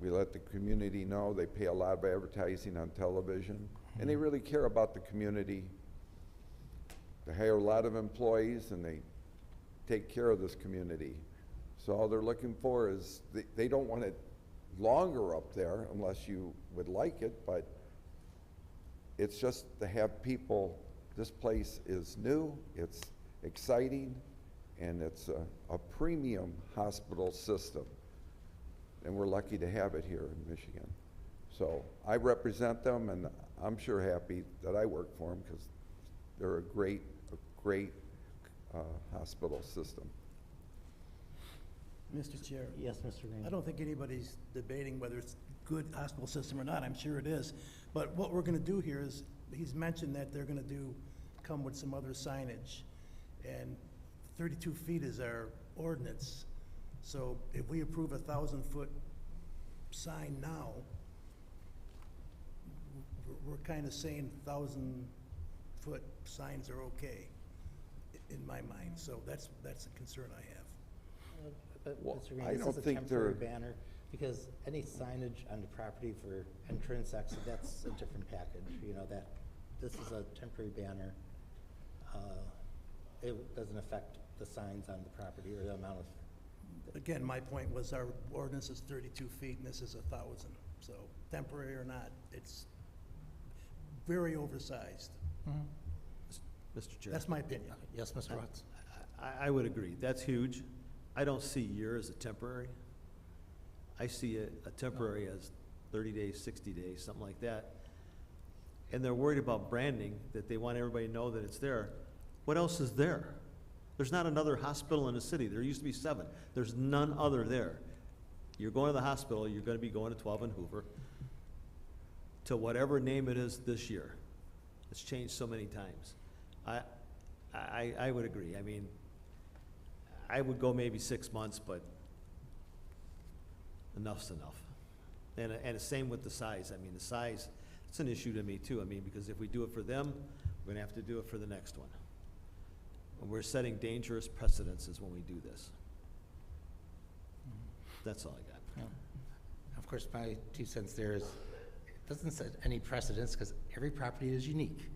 We let the community know. They pay a lot of advertising on television, and they really care about the community. They hire a lot of employees, and they take care of this community. So all they're looking for is, they don't want it longer up there unless you would like it, but it's just to have people, this place is new, it's exciting, and it's a premium hospital system. And we're lucky to have it here in Michigan. So I represent them, and I'm sure happy that I work for them, because they're a great hospital system. Mr. Chair, Yes, Mr. Green? I don't think anybody's debating whether it's a good hospital system or not. I'm sure it is. But what we're gonna do here is, he's mentioned that they're gonna come with some other signage. And 32 feet is our ordinance. So if we approve a 1,000-foot sign now, we're kind of saying 1,000-foot signs are okay, in my mind. So that's a concern I have. But, Well, Mr. Green, I this don't is a think temporary they're- banner, because any signage on the property for entrance, exit, that's a different package, you know, this is a temporary banner. It doesn't affect the signs on the property or the amount of, Again, my point was our ordinance is 32 feet and this is 1,000. So temporary or not, it's very oversized. Mr. Chair. That's my opinion. yes, Mr. Watts? I would agree. That's huge. I don't see year as a temporary. I see a temporary as 30 days, 60 days, something like that. And they're worried about branding, that they want everybody to know that it's there. What else is there? There's not another hospital in the city. There used to be 7. There's none other there. You're going to the hospital, you're gonna be going to 12 and Hoover. to whatever name it is this year. It's changed so many times. I would agree. I mean, I would go maybe 6 months, but enough's enough. And the same with the size. I mean, the size, it's an issue to me too. I mean, because if we do it for them, we're gonna have to do it for the next one. And we're setting dangerous precedences when we do this. That's all I got. Yeah. Of course, my 2 cents there is, it doesn't set any precedents because every property is unique.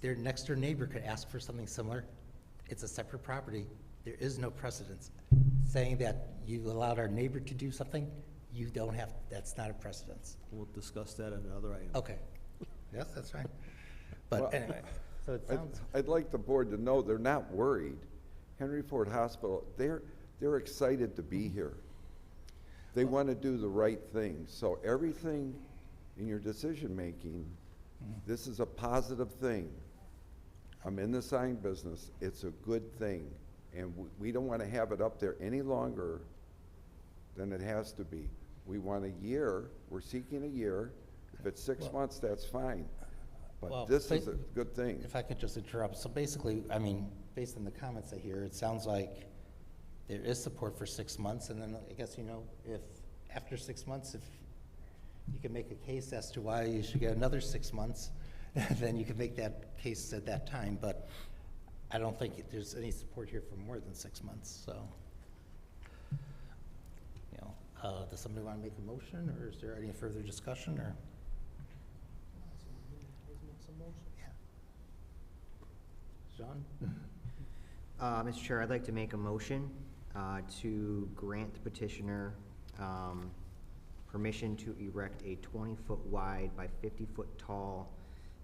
Their next door neighbor could ask for something similar. It's a separate property. There is no precedence. Saying that you allowed our neighbor to do something, you don't have, that's not a precedence. We'll discuss that in another item. Okay. Yes, that's fine. Well, But anyway, so it sounds, I'd like the board to know they're not worried. Henry Ford Hospital, they're excited to be here. They want to do the right thing. So everything in your decision-making, this is a positive thing. I'm in the sign business. It's a good thing. And we don't want to have it up there any longer than it has to be. We want a year. We're seeking a year. If it's 6 Well- months, that's fine. Well, But this is ba- a good thing. if I could just interrupt. So basically, I mean, based on the comments I hear, it sounds like there is support for 6 months. And then I guess, you know, if after 6 months, if you can make a case as to why you should get another 6 months, then you can make that case at that time. But I don't think there's any support here for more than 6 months, so. You know, does somebody want to make a motion, or is there any further discussion, or? Yeah. John? Mr. Chair, I'd like to make a motion to grant the petitioner permission to erect a 20-foot wide by 50-foot tall,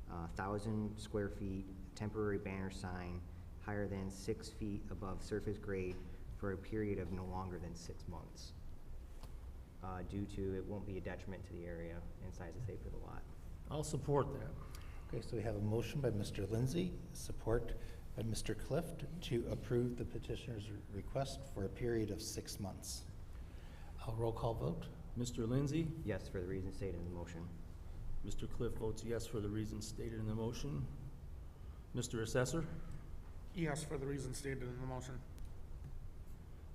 1,000 square feet temporary banner sign higher than 6 feet above surface grade for a period of no longer than 6 months, due to it won't be a detriment to the area and size and shape of the lot. I'll support that. Okay, so we have a motion by Mr. Lindsay, support by Mr. Clift to approve the petitioner's request for a period of 6 months. A roll call vote? Mr. Lindsay, Yes, for the reasons stated in the motion. Mr. Cliff votes yes for the reasons stated in the motion. Mr. Assessor, Yes, for the reasons stated in the motion.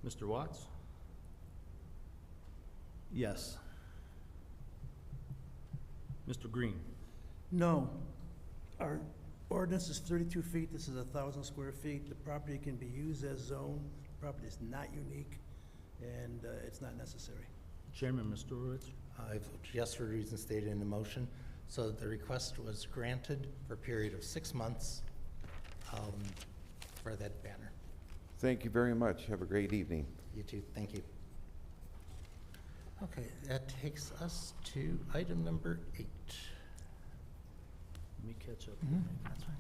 Mr. Watts, Yes. Mr. Green. No. Our ordinance is 32 feet, this is 1,000 square feet. The property can be used as zone, the property is not unique, and it's not necessary. Chairman, Mr. Horowitz. I vote yes for the reasons stated in the motion. So the request was granted for a period of 6 months for that banner. Thank you very much. Have a great evening. You too, thank you. Okay, that takes us to item number 8. Let me catch up. That's fine.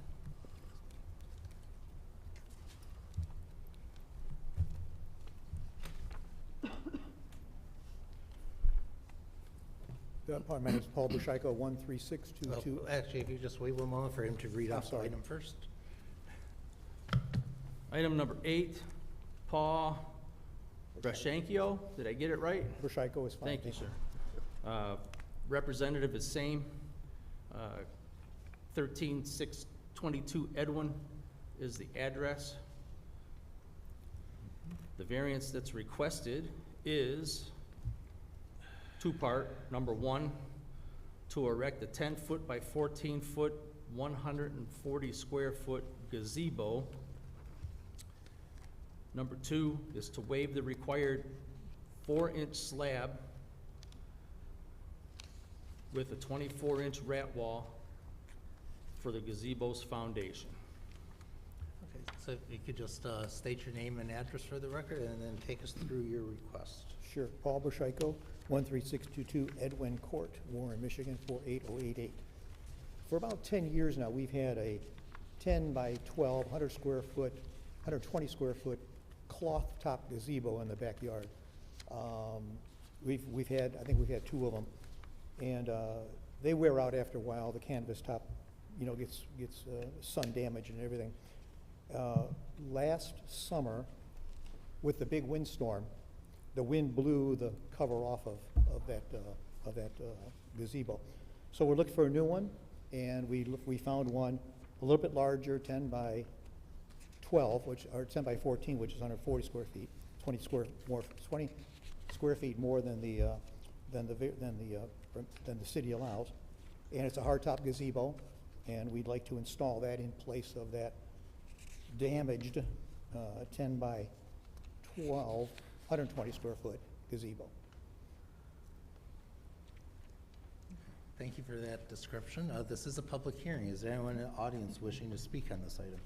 My name is Paul Bushiko, 13622. Actually, if you just wait one moment for him to read I'm off the sorry. item first. Item number 8, Paul Brashenkio, did I get it right? Bushiko is fine. Thank you, sir. Representative is same. 13622 Edwin is the address. The variance that's requested is two-part. Number 1, to erect a 10-foot by 14-foot, 140 square foot gazebo. Number 2 is to waive the required 4-inch slab with a 24-inch rat wall for the gazebo's foundation. Okay, so if you could just state your name and address for the record and then take us through your request. Sure. Paul Bushiko, 13622 Edwin Court, Warren, Michigan, 48088. For about 10 years now, we've had a 10 by 12, 100 square foot, 120 square foot cloth top gazebo in the backyard. We've had, I think we've had 2 of them. And they wear out after a while. The canvas top, you know, gets sun damage and everything. Last summer, with the big windstorm, the wind blew the cover off of that gazebo. So we're looking for a new one, and we found one a little bit larger, 10 by 12, or 10 by 14, which is 140 square feet, 20 square feet more than the city allows. And it's a hardtop gazebo, and we'd like to install that in place of that damaged 10 by 12, 120 square foot gazebo. Thank you for that description. This is a public hearing. Is there anyone in the audience wishing to speak on this item?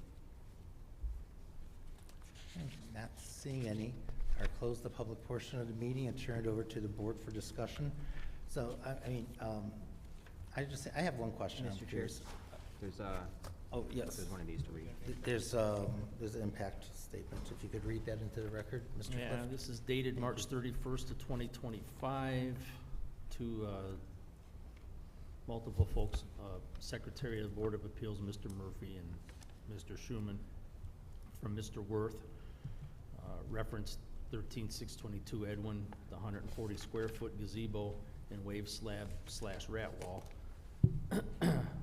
Not seeing any. I'll close the public portion of the meeting and turn it over to the board for discussion. So, I have one question. I'm Mr. Chair, curious. there's Oh, yes. there's one of these to read. There's an impact statement. If you could read that into the record, Mr. Yeah, Cliff. this is dated March 31st of 2025 to multiple folks, Secretary of the Board of Appeals, Mr. Murphy, and Mr. Schuman, from Mr. Worth. Reference 13622 Edwin, the 140 square foot gazebo and wave slab / rat wall.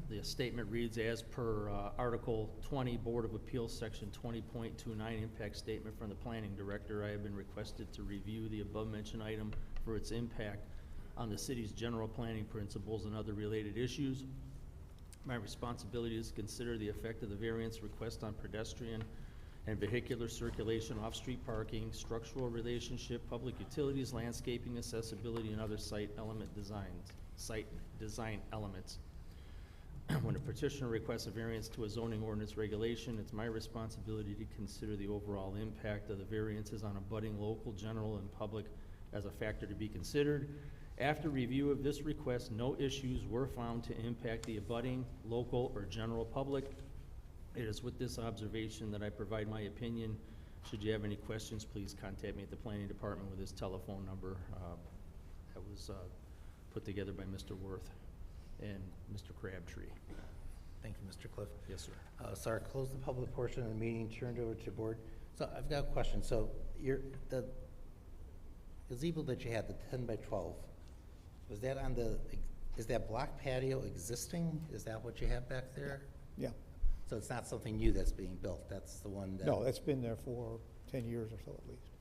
The statement reads, as per Article 20, Board of Appeals, Section 20.29, impact statement from the Planning Director, I have been requested to review the above-mentioned item for its impact on the city's general planning principles and other related issues. My responsibility is to consider the effect of the variance request on pedestrian and vehicular circulation, off-street parking, structural relationship, public utilities, landscaping, accessibility, and other site design elements. When a petitioner requests a variance to a zoning ordinance regulation, it's my responsibility to consider the overall impact of the variances on abutting local, general, and public as a factor to be considered. After review of this request, no issues were found to impact the abutting, local, or general public. It is with this observation that I provide my opinion. Should you have any questions, please contact me at the Planning Department with this telephone number that was put together by Mr. Worth and Mr. Crabtree. Thank you, Mr. Cliff. Yes, sir. So I'll close the public portion of the meeting, turned over to the board. So I've got a question. So the gazebo that you had, the 10 by 12, was that on is that block patio existing? Is that what you have back there? Yeah. So it's not something new that's being built? That's the one that? No, that's been there for 10 years or so at least.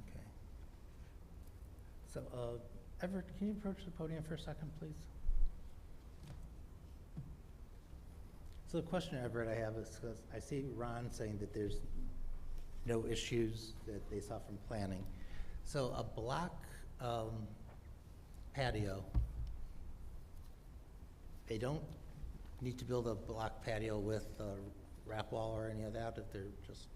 Okay. So, Everett, can you approach the podium for a second, please? So the question, Everett, I have is, because I see Ron saying that there's no issues that they saw from planning. So a block patio, they don't need to build a block patio with a wrap wall or any of that if they're just,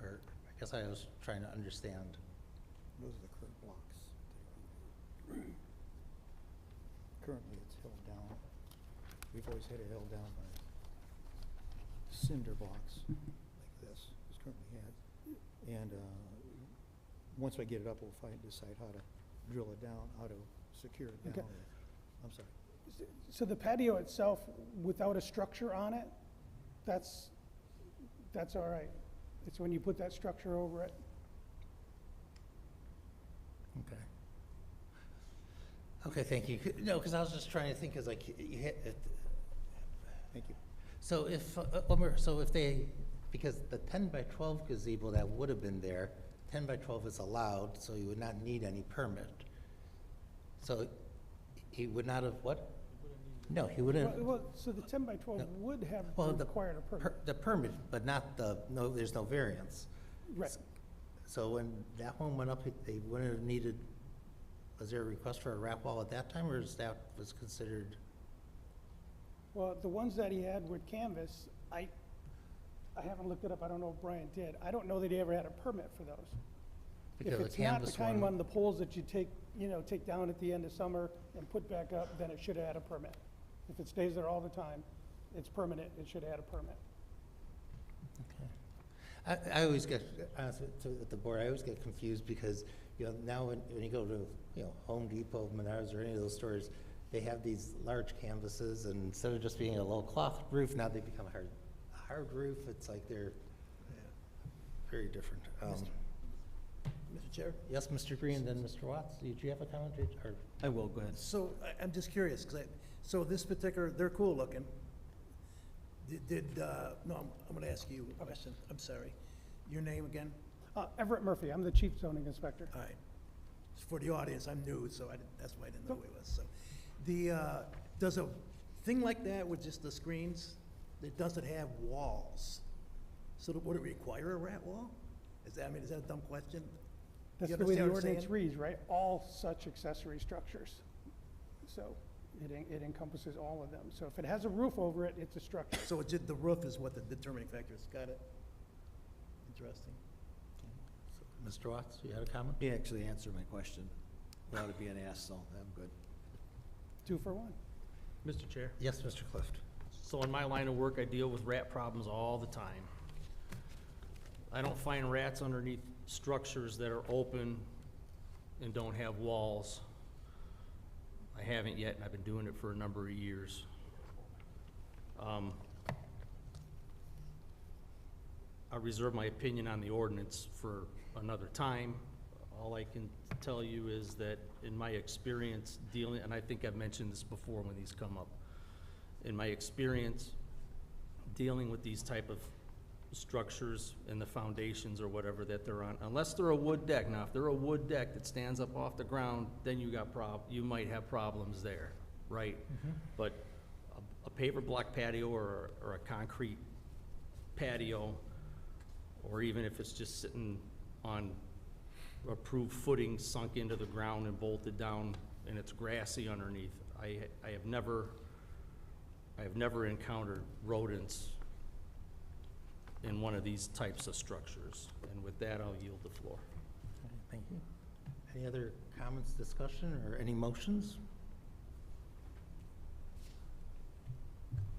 or I guess I was trying to understand. Those are the current blocks. Currently, it's held down. We've always had it held down by cinder blocks like this, it's currently had. And once I get it up, we'll decide how to drill it down, how to secure it down. Okay. I'm sorry. So the patio itself, without a structure on it, that's all right. It's when you put that structure over it. Okay. Okay, thank you. No, because I was just trying to think, because like you hit it. Thank you. So if they, because the 10 by 12 gazebo that would have been there, 10 by 12 is allowed, so you would not need any permit. So he would not have, what? No, he wouldn't. Well, so the 10 by 12 No. would have Well, required a permit. The permit, but not there's no variance. Right. So when that one went up, they wouldn't have needed, was there a request for a wrap wall at that time, or is that was considered? Well, the ones that he had with canvas, I haven't looked it up, I don't know if Brian did. I don't know that he ever had a permit for those. Because If the it's not the canvas kind one- on the poles that you take down at the end of summer and put back up, then it should have had a permit. If it stays there all the time, it's permanent, it should have had a permit. Okay. I always get, honestly, with the board, I always get confused because, now when you go to, Home Depot, Menards, or any of those stores, they have these large canvases, and instead of just being a low cloth roof, now they become a hard roof. It's like they're very different. Mr. Chair? Yes, Mr. Green, then Mr. Watts, did you have a comment, or? I will, go ahead. So I'm just curious, because so this particular, they're cool looking. No, I'm going to ask you a question. I'm sorry. Your name again? Everett Murphy, I'm the chief zoning inspector. All right. For the audience, I'm new, so that's why I didn't know who he was. So, does a thing like that with just the screens, it doesn't have walls, so would it require a rat wall? Is that a dumb question? That's You the way the understand what I'm ordinance saying? reads, right? All such accessory structures. So it encompasses all of them. So if it has a roof over it, it's a structure. So it's just the roof is what the determining factor is. Got it? Interesting. Mr. Watts, you had a comment? He actually answered my question without it being asked, so I'm good. 2 for 1. Mr. Chair? Yes, Mr. Clift. So in my line of work, I deal with rat problems all the time. I don't find rats underneath structures that are open and don't have walls. I haven't yet, and I've been doing it for a number of years. I reserve my opinion on the ordinance for another time. All I can tell you is that in my experience dealing, and I think I've mentioned this before when these come up, in my experience dealing with these type of structures and the foundations or whatever that they're on, unless they're a wood deck. Now, if they're a wood deck that stands up off the ground, then you might have problems there, right? But a paver block patio or a concrete patio, or even if it's just sitting on approved footing sunk into the ground and bolted down and it's grassy underneath, I have never encountered rodents in one of these types of structures. And with that, I'll yield the floor. Okay, thank you. Any other comments, discussion, or any motions?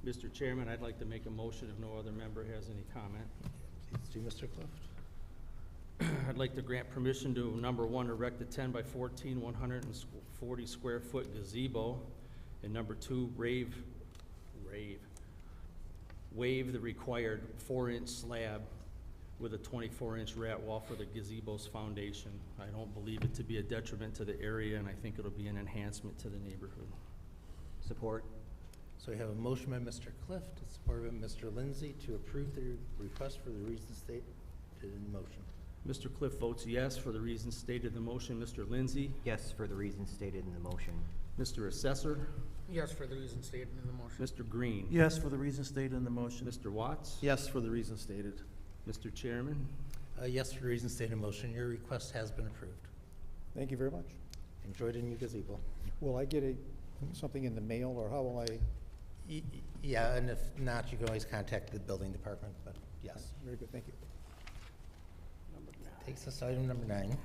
Mr. Chairman, I'd like to make a motion if no other member has any comment. Please do, Mr. Clift. I'd like to grant permission to, number one, erect a 10 by 14, 140 square foot gazebo, and number two, waive the required 4-inch slab with a 24-inch rat wall for the gazebo's foundation. I don't believe it to be a detriment to the area, and I think it'll be an enhancement to the neighborhood. Support? So we have a motion by Mr. Clift, supported by Mr. Lindsay, to approve the request for the reasons stated in the motion. Mr. Cliff votes yes for the reasons stated in the motion. Mr. Lindsay? Yes, for the reasons stated in the motion. Mr. Assessor? Yes, for the reasons stated in the motion. Mr. Green? Yes, for the reasons stated in the motion. Mr. Watts? Yes, for the reasons stated. Mr. Chairman? Yes, for the reasons stated in the motion. Your request has been approved. Thank you very much. Enjoy the new gazebo. Will I get something in the mail, or how will I? Yeah, and if not, you can always contact the building department, but yes. Very good, thank you. Takes us to item number 9.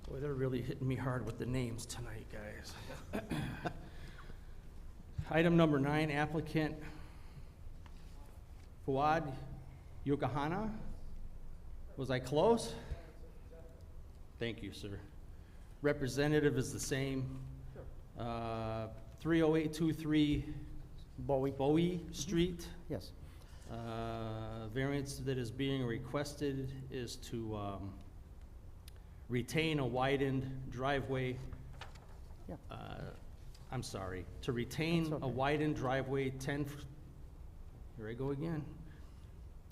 Boy, they're really hitting me hard with the names tonight, guys. Item number 9, applicant Fuad Yokohana. Was I close? Thank you, sir. Representative is the same. 30823 Bowie Street. Yes. Variance that is being requested is to retain a widened driveway. Yeah. I'm sorry, to retain That's a okay. widened driveway here I go again.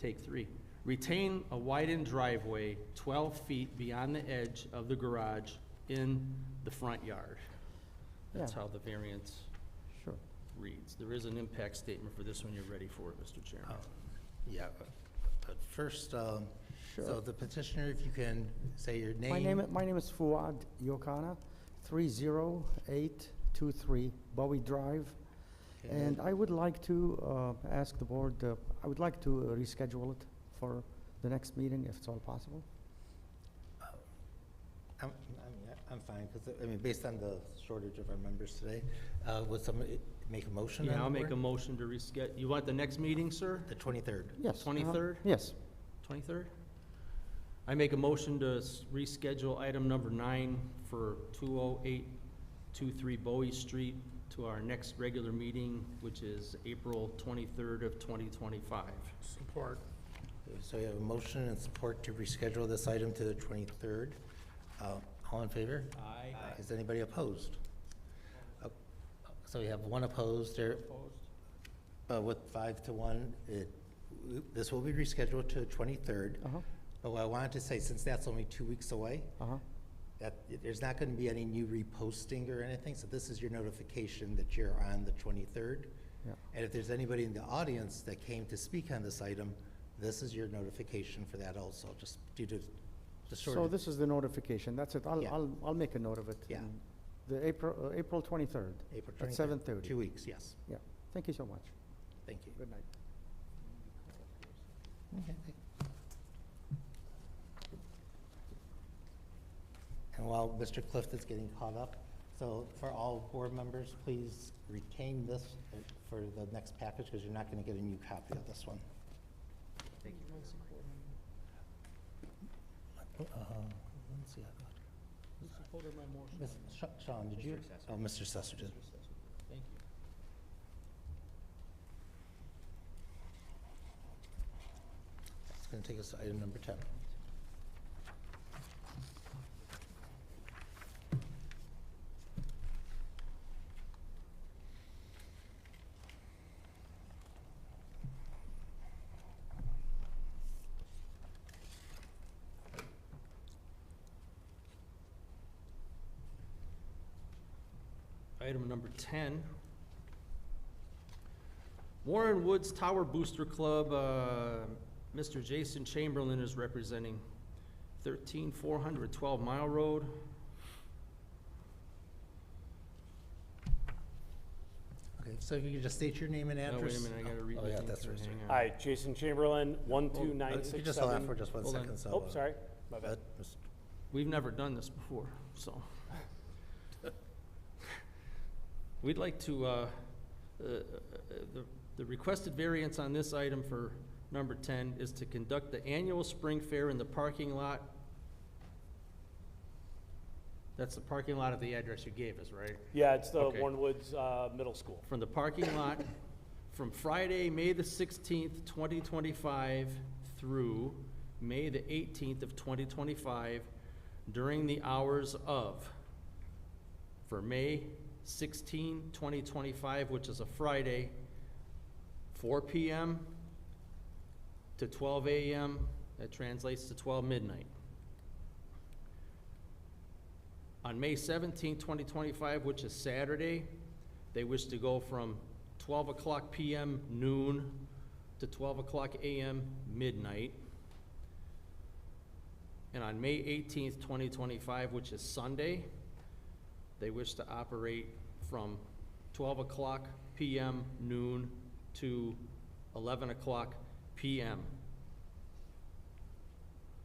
Take 3. Retain a widened driveway 12 feet beyond the edge of the garage in the front yard. That's Yeah. how the variance Sure. reads. There is an impact statement for this when you're ready for it, Mr. Chairman. Yeah, but first, so Sure. the petitioner, if you can say your name. My name is Fuad Yokana, 30823 Bowie Drive. Okay. And I would like to ask the board, I would like to reschedule it for the next meeting, if it's all possible. I'm fine, because, I mean, based on the shortage of our members today, would somebody make a motion? on Yeah, the I'll make a board? motion to reschedule. You want the next meeting, sir? The 23rd. Yes. 23rd? Yes. 23rd? I make a motion to reschedule item number 9 for 23 Bowie Street, to our next regular meeting, which is April 23rd of 2025. Support. So we have a motion and support to reschedule this item to the 23rd. All in favor? Aye. Is anybody opposed? So we have one opposed there. With 5 to 1, this will be rescheduled to the 23rd. Uh-huh, But what I wanted to say, since that's only 2 weeks away, uh-huh. that there's not going to be any new reposting or anything, so this is your notification that you're on the 23rd. Yeah. And if there's anybody in the audience that came to speak on this item, this is your notification for that also, just due to the short. So this is the notification, that's it, Yeah. I'll make a note of it. Yeah. And The April 23rd, April at 23rd, 7:30. 2 weeks, yes. Yeah, thank you so much. Thank you. Good night. And while Mr. Clift is getting caught up, so for all board members, please retain this for the next package, because you're not going to get a new copy of this one. Thank you. Let's see. Sean, did you? Mr. Sesser. Oh, Mr. Sesser did. Thank you. It's going to take us to item number 10. Item number 10. Warren Woods Tower Booster Club, Mr. Jason Chamberlain is representing 13400 12 Mile Road. Okay, so if you could just state your name and Oh, address. wait a minute, I gotta read Oh, the yeah, thing that's through. right. Hang on. Hi, Jason Chamberlain, If you just hold on 12967. for just 1 Hold on. second, so. Oh, sorry, my bad. We've never done this before, so. We'd like to, the requested variance on this item for number 10 is to conduct the annual spring fair in the parking lot. That's the parking lot of the address you gave us, right? Yeah, it's the Okay. Warren Woods Middle School. From the parking lot from Friday, May the 16th, 2025 through May the 18th of 2025 during the hours of, for May 16, 2025, which is a Friday, 4 p.m. to 12 a.m. That translates to 12 midnight. On May 17, 2025, which is Saturday, they wish to go from 12 o'clock p.m. noon to 12 o'clock a.m. midnight. And on May 18th, 2025, which is Sunday, they wish to operate from 12 o'clock p.m. noon to 11 o'clock p.m.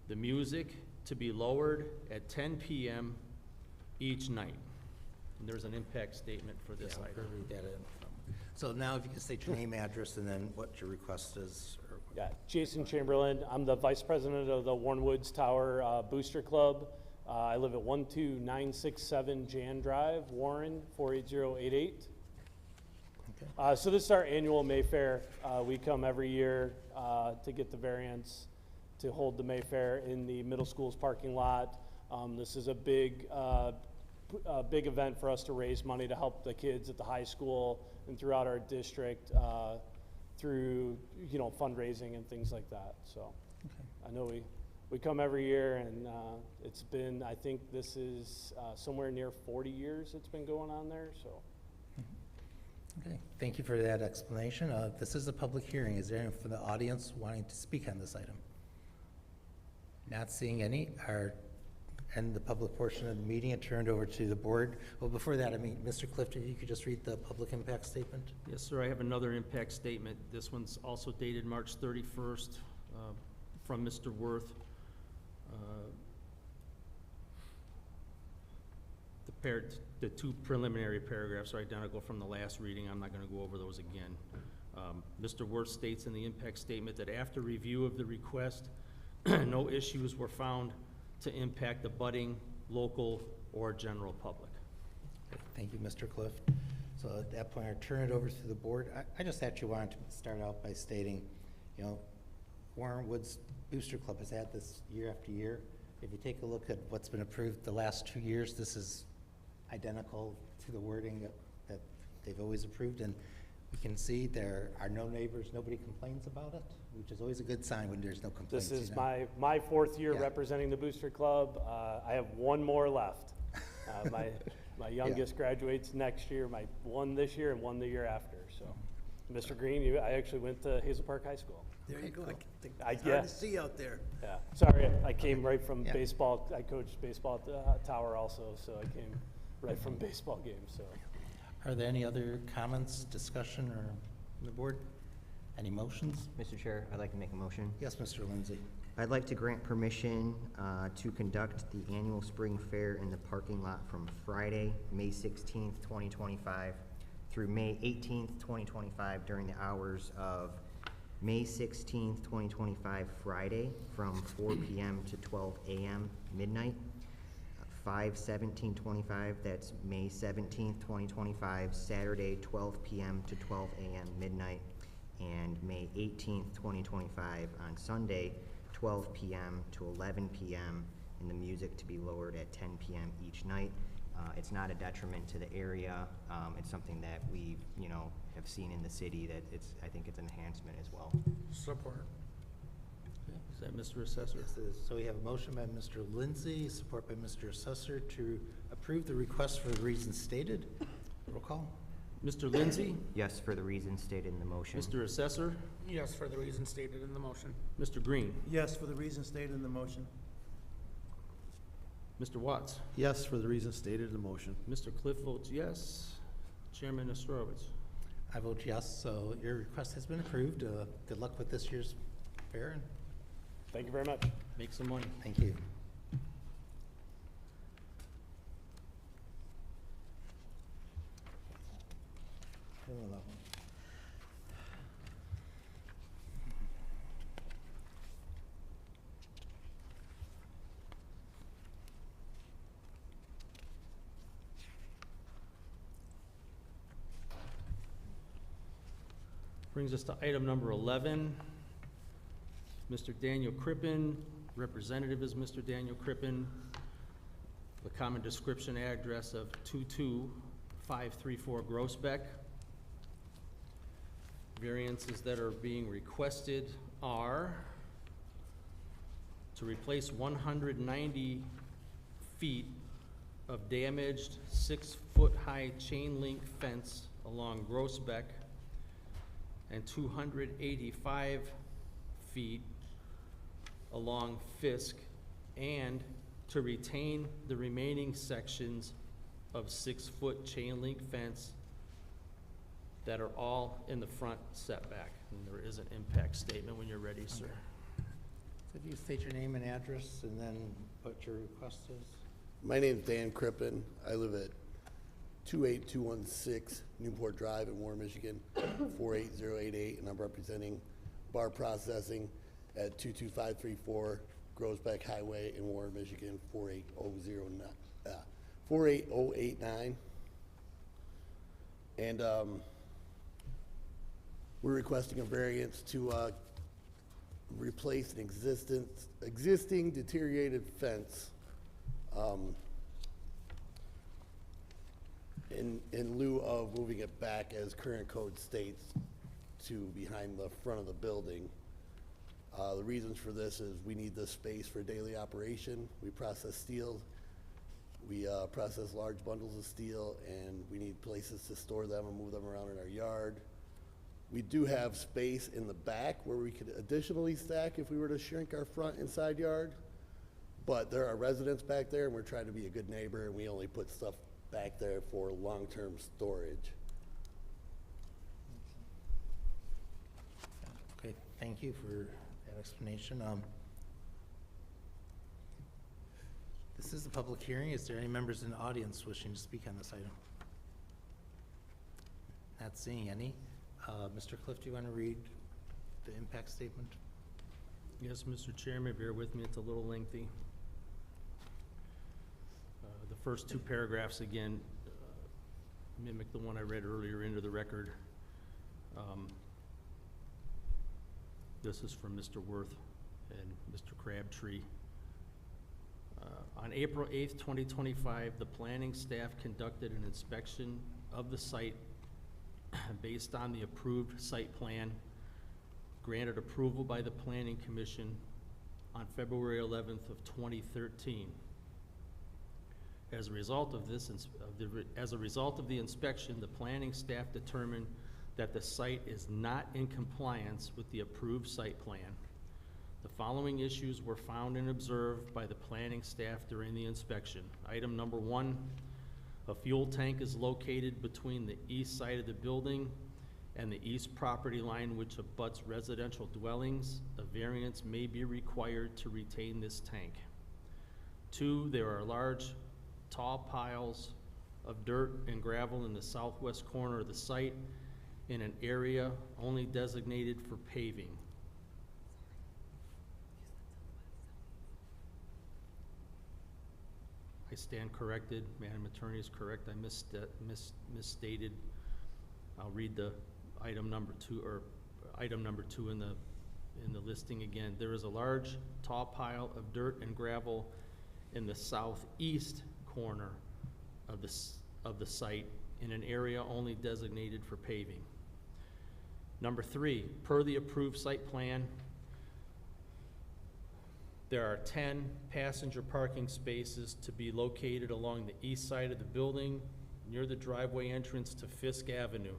The music to be lowered at 10 p.m. each night. And there's an impact statement for this Yeah, item. we'll read that in. So now if you can state your name, address, and then what your request is. Or Yeah, Jason Chamberlain, I'm the vice president of the Warren Woods Tower Booster Club. I live at 12967 Jan Drive, Warren, 48088. Okay. So this is our annual Mayfair. We come every year to get the variance to hold the Mayfair in the middle school's parking lot. This is a big event for us to raise money to help the kids at the high school and throughout our district through, fundraising and things like that. So I know we come every year, and it's been, I think this is somewhere near 40 years it's been going on there, so. Okay, thank you for that explanation. This is a public hearing. Is there anyone from the audience wanting to speak on this item? Not seeing any. End the public portion of the meeting and turned over to the board. Well, before that, Mr. Clifton, if you could just read the public impact statement? Yes, sir, I have another impact statement. This one's also dated March 31st from Mr. Worth. The two preliminary paragraphs are identical from the last reading. I'm not going to go over those again. Mr. Worth states in the impact statement that after review of the request, no issues were found to impact the budding, local, or general public. Thank you, Mr. Cliff. So at that point, I turn it over to the board. I just actually wanted to start out by stating, you know, Warren Woods Booster Club has had this year after year. If you take a look at what's been approved the last 2 years, this is identical to the wording that they've always approved. And we can see there are no neighbors, nobody complains about it, which is always a good sign when there's no complaints. This is you know? my fourth year Yeah. representing the Booster Club. I have one more left. My youngest graduates next year, one this year and one the year after, so. Mr. Green, I actually went to Hazel Park High School. There you go. I It's hard yeah. to see out there. Yeah, sorry, I came right from Yeah. baseball. I coached baseball at the Tower also, so I came right from baseball games, so. Are there any other comments, discussion, or from the board? Any motions? Mr. Chair, I'd like to make a motion. Yes, Mr. Lindsay. I'd like to grant permission to conduct the annual spring fair in the parking lot from Friday, May 16th, 2025 through May 18th, 2025 during the hours of May 16th, 2025 Friday from 4 p.m. to 12 a.m. midnight. 5/17/25, that's May 17th, 2025, Saturday, 12 p.m. to 12 a.m. midnight. And May 18th, 2025 on Sunday, 12 p.m. to 11 p.m., and the music to be lowered at 10 p.m. each night. It's not a detriment to the area. It's something that we, have seen in the city that I think it's an enhancement as well. Support. Is that Mr. Assessor? Yes, it is. So we have a motion by Mr. Lindsay, support by Mr. Assessor to approve the request for the reasons stated. Roll call. Mr. Lindsay? Yes, for the reasons stated in the motion. Mr. Assessor? Yes, for the reasons stated in the motion. Mr. Green? Yes, for the reasons stated in the motion. Mr. Watts? Yes, for the reasons stated in the motion. Mr. Cliff votes yes. Chairman Ostrowitz? I vote yes, so your request has been approved. Good luck with this year's fair, and Thank you very much. Make some money. thank you. Brings us to item number 11. Mr. Daniel Crippen, representative is Mr. Daniel Crippen. The common description address of 22534 Groesbeck. Variances that are being requested are to replace 190 feet of damaged 6-foot-high chain link fence along Groesbeck and 285 feet along Fisk, and to retain the remaining sections of 6-foot chain link fence that are all in the front setback. And there is an impact statement when you're ready, sir. So if you state your name and address and then what your request is. My name's Dan Crippen. I live at 28216 Newport Drive in Warren, Michigan, 48088, and I'm representing Bar Processing at 22534 Groesbeck Highway in Warren, Michigan, 48089. And we're requesting a variance to replace an existing deteriorated fence in lieu of moving it back, as current code states, to behind the front of the building. The reasons for this is we need this space for daily operation. We process steel. We process large bundles of steel, and we need places to store them and move them around in our yard. We do have space in the back where we could additionally stack if we were to shrink our front and side yard. But there are residents back there, and we're trying to be a good neighbor, and we only put stuff back there for long-term storage. Okay, thank you for that explanation. This is a public hearing. Is there any members in the audience wishing to speak on this item? Not seeing any. Mr. Cliff, do you want to read the impact statement? Yes, Mr. Chairman, bear with me, it's a little lengthy. The first two paragraphs, again, mimic the one I read earlier into the record. This is from Mr. Worth and Mr. Crabtree. On April 8th, 2025, the planning staff conducted an inspection of the site based on the approved site plan, granted approval by the Planning Commission on February 11th of 2013. As a result of this, as a result of the inspection, the planning staff determined that the site is not in compliance with the approved site plan. The following issues were found and observed by the planning staff during the inspection. Item number 1, a fuel tank is located between the east side of the building and the east property line, which abuts residential dwellings. A variance may be required to retain this tank. 2, there are large, tall piles of dirt and gravel in the southwest corner of the site in an area only designated for paving. I stand corrected. Madam Attorney is correct. I misstated. I'll read the item number 2, or item number 2 in the listing again. There is a large, tall pile of dirt and gravel in the southeast corner of the site in an area only designated for paving. Number 3, per the approved site plan, there are 10 passenger parking spaces to be located along the east side of the building near the driveway entrance to Fisk Avenue.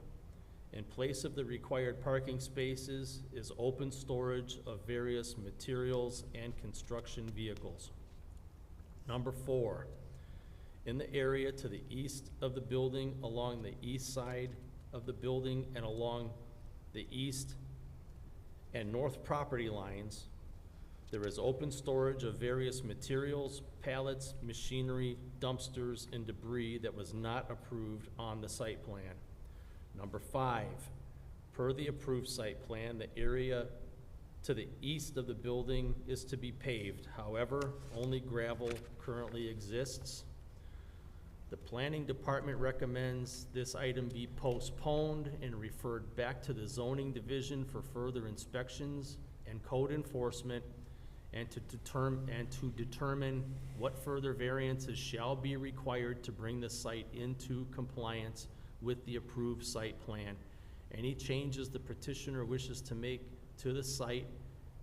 In place of the required parking spaces is open storage of various materials and construction vehicles. Number 4, in the area to the east of the building, along the east side of the building and along the east and north property lines, there is open storage of various materials, pallets, machinery, dumpsters, and debris that was not approved on the site plan. Number 5, per the approved site plan, the area to the east of the building is to be paved. However, only gravel currently exists. The planning department recommends this item be postponed and referred back to the zoning division for further inspections and code enforcement, and to determine what further variances shall be required to bring the site into compliance with the approved site plan. Any changes the petitioner wishes to make to the site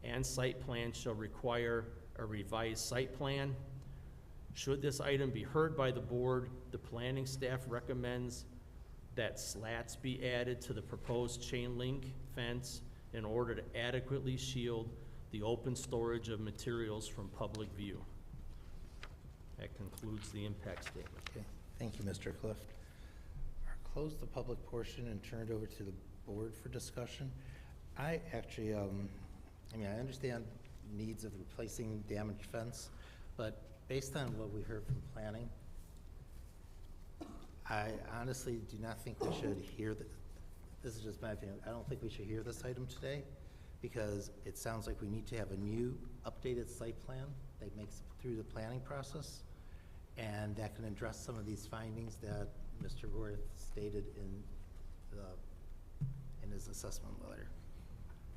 and site plan shall require a revised site plan. Should this item be heard by the board, the planning staff recommends that slats be added to the proposed chain link fence in order to adequately shield the open storage of materials from public view. That concludes the impact statement. Okay, thank you, Mr. Clift. I'll close the public portion and turn it over to the board for discussion. I actually, I understand needs of replacing damaged fence, but based on what we heard from planning, I honestly do not think we should hear this is just my opinion. I don't think we should hear this item today, because it sounds like we need to have a new updated site plan that makes it through the planning process, and that can address some of these findings that Mr. Worth stated in his assessment letter.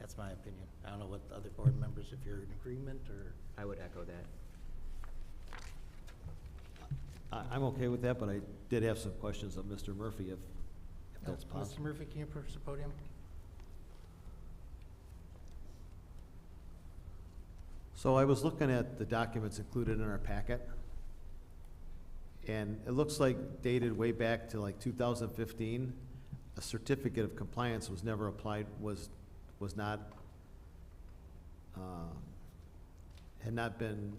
That's my opinion. I don't know what the other board members, if you're in agreement, or. I would echo that. I'm okay with that, but I did have some questions of Mr. Murphy, if that's Mr. possible. Murphy, can you approach the podium? So I was looking at the documents included in our packet, and it looks like dated way back to like 2015, a certificate of compliance was never applied, had not been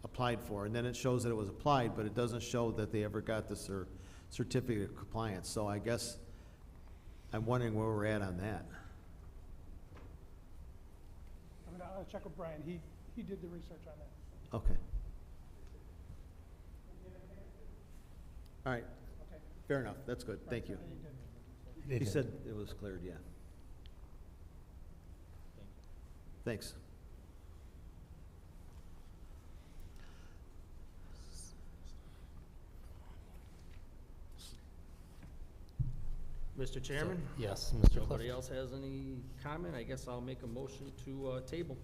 applied for, and then it shows that it was applied, but it doesn't show that they ever got the certificate of compliance. So I guess I'm wondering where we're at on that. I'll check with Brian. He did the research on that. Okay. All right. Okay. Fair enough. That's good. Thank you. He did. He said it was cleared, yeah. Thanks. Mr. Chairman? Yes, Mr. Nobody Clift. else has any comment? I guess I'll make a motion to table.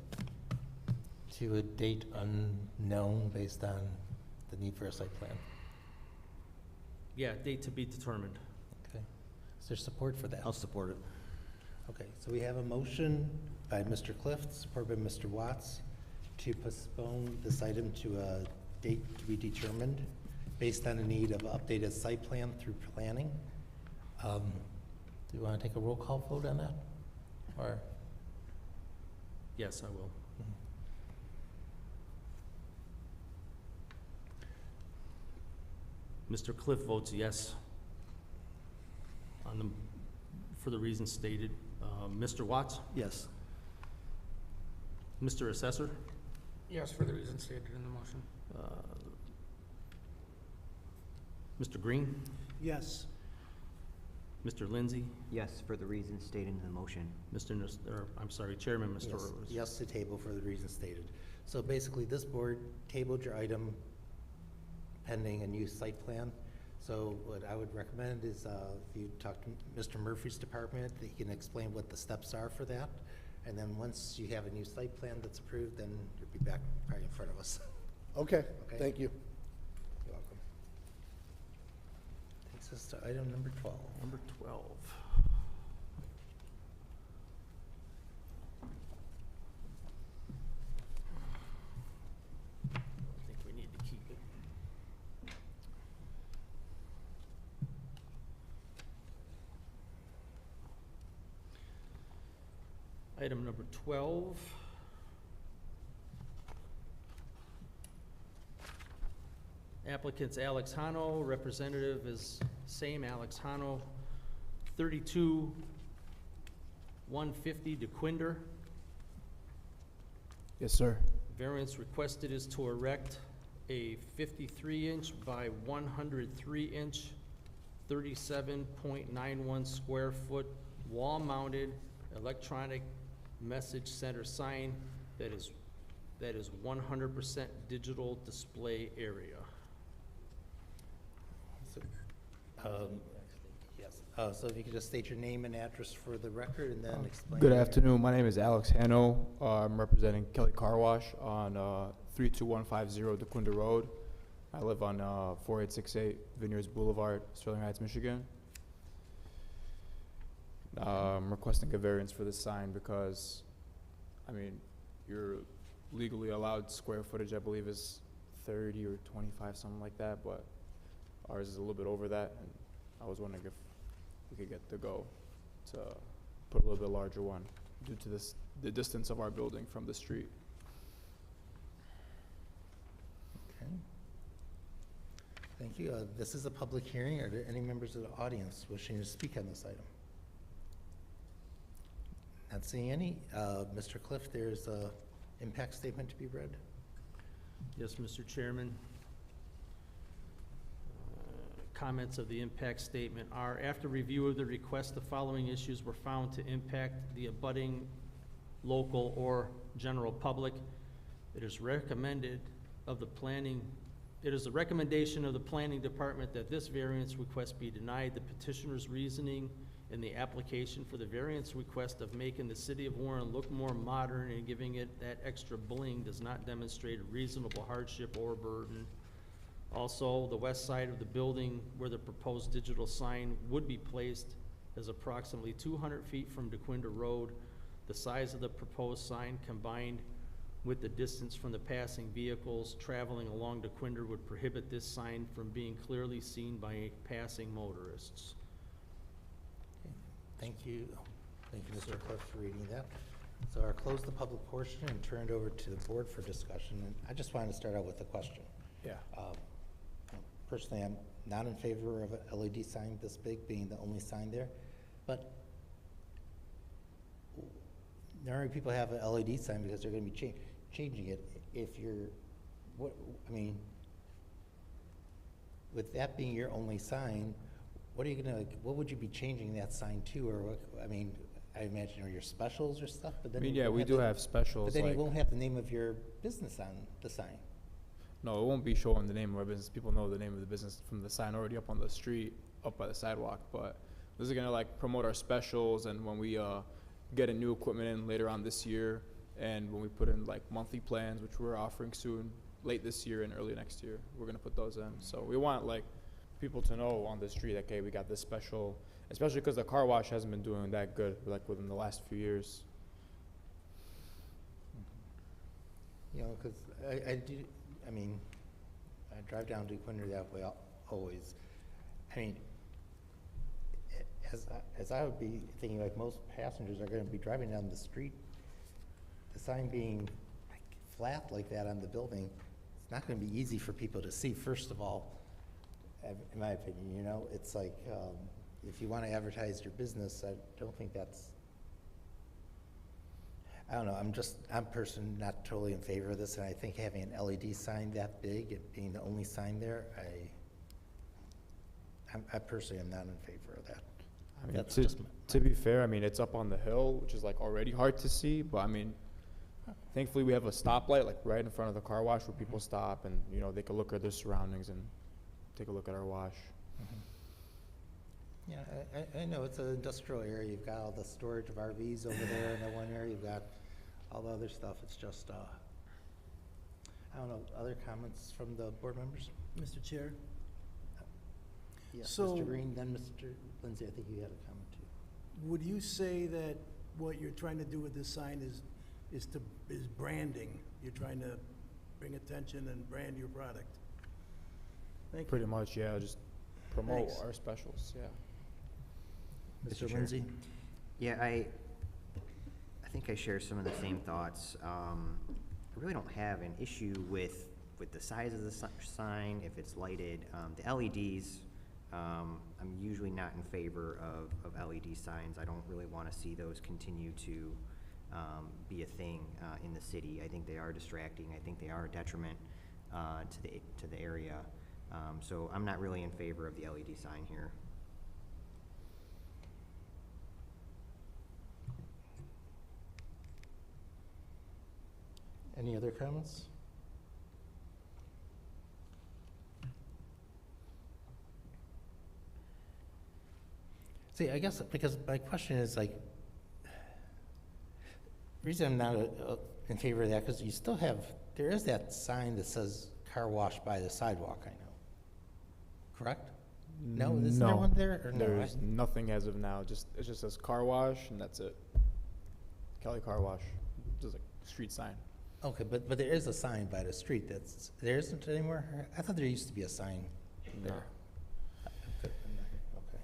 To a date unknown based on the need for a site plan. Yeah, date to be determined. Okay. Is there support for that? I'll support it. Okay, so we have a motion by Mr. Clift, supported by Mr. Watts, to postpone this item to a date to be determined based on the need of updated site plan through planning. Do you want to take a roll call vote on that? Or? Yes, I will. Mr. Cliff votes yes on the, for the reasons stated. Mr. Watts? Yes. Mr. Assessor? Yes, for the reasons stated in the motion. Mr. Green? Yes. Mr. Lindsay? Yes, for the reasons stated in the motion. I'm sorry, Chairman, Mr. Yes, Rose. yes to table for the reasons stated. So basically, this board tabled your item pending a new site plan. So what I would recommend is if you talk to Mr. Murphy's department, that he can explain what the steps are for that. And then once you have a new site plan that's approved, then you'll be back probably in front of us. Okay, Okay. thank you. You're welcome. Takes us to item number 12. Number 12. I think we need to keep it. Item number 12. Applicant's Alex Hano, representative is same Alex Hano, 32-150 DeQuinder. Yes, sir. Variance requested is to erect a 53-inch by 103-inch, 37.91 square foot wall-mounted electronic message center sign that is 100% digital display area. Yes. So if you could just state your name and address for the record and then explain. Good your- afternoon. My name is Alex Hano. I'm representing Kelly Car Wash on 32150 DeQuinder Road. I live on 4868 Vineyards Boulevard, Sterling Heights, Michigan. I'm requesting a variance for this sign because, I mean, your legally allowed square footage, I believe, is 30 or 25, something like that, but ours is a little bit over that, and I was wondering if we could get the go to put a little bit larger one due to the distance of our building from the street. Okay. Thank you. This is a public hearing. Are there any members of the audience wishing to speak on this item? Not seeing any. Mr. Cliff, there's a impact statement to be read. Yes, Mr. Chairman. Comments of the impact statement are, after review of the request, the following issues were found to impact the abutting local or general public. It is recommended of the planning, it is the recommendation of the planning department that this variance request be denied. The petitioner's reasoning in the application for the variance request of making the city of Warren look more modern and giving it that extra bling does not demonstrate a reasonable hardship or burden. Also, the west side of the building where the proposed digital sign would be placed is approximately 200 feet from DeQuinder Road. The size of the proposed sign combined with the distance from the passing vehicles traveling along DeQuinder would prohibit this sign from being clearly seen by passing motorists. Thank you. Thank you, Mr. Cliff, for reading that. So I'll close the public portion and turn it over to the board for discussion. And I just wanted to start out with a question. Yeah. Personally, I'm not in favor of an LED sign this big being the only sign there, but normally people have an LED sign because they're gonna be changing it. If you're, with that being your only sign, what would you be changing that sign to, or what, I imagine, are your specials or stuff, but then. I mean, you yeah, won't we have do the- have specials, But then you like- won't have the name of your business on the sign. No, it won't be showing the name of our business. People know the name of the business from the sign already up on the street, up by the sidewalk, but this is gonna like promote our specials, and when we get a new equipment in later on this year, and when we put in like monthly plans, which we're offering soon, late this year and early next year, we're gonna put those in. So we want like people to know on the street, okay, we got this special, especially because the car wash hasn't been doing that good, like within the last few years. You know, because I mean, I drive down to Quinter that way always. I mean, as I would be thinking, like most passengers are gonna be driving down the street, the sign being like flat like that on the building, it's not gonna be easy for people to see, first of all, in my opinion, you know? It's like, if you wanna advertise your business, I don't think that's, I don't know, I'm personally not totally in favor of this, and I think having an LED sign that big, it being the only sign there, I personally am not in favor of that. I mean, That's to, just to be fair, I mean, it's up on the hill, which is like already hard to see, but I mean, thankfully we have a stoplight like right in front of the car wash where people stop and, you know, they can look at their surroundings and take a look at our wash. Yeah, I know it's an industrial area. You've got all the storage of RVs over there in that one area. You've got all the other stuff. It's just, I don't know, other comments from the board members? Mr. Chair? Yes, So- Mr. Green, then Mr. Lindsay, I think you had a comment too. Would you say that what you're trying to do with this sign is branding? You're trying to bring attention and brand your product? Thank you. Pretty much, yeah, just promote Thanks. our specials, yeah. Mr. Chair. Lindsay? Yeah, I think I share some of the same thoughts. I really don't have an issue with the size of the sign, if it's lighted. The LEDs, I'm usually not in favor of LED signs. I don't really want to see those continue to be a thing in the city. I think they are distracting. I think they are a detriment to the area. So I'm not really in favor of the LED sign here. Any other comments? See, I guess, because my question is like, the reason I'm not in favor of that, because you still have, there is that sign that says car wash by the sidewalk, I know. Correct? No, isn't there one there, or no? There's nothing as of now, it just says car wash and that's it. Kelly Car Wash, just a street sign. Okay, but there is a sign by the street there isn't anymore? I thought there used to be a sign there. Okay.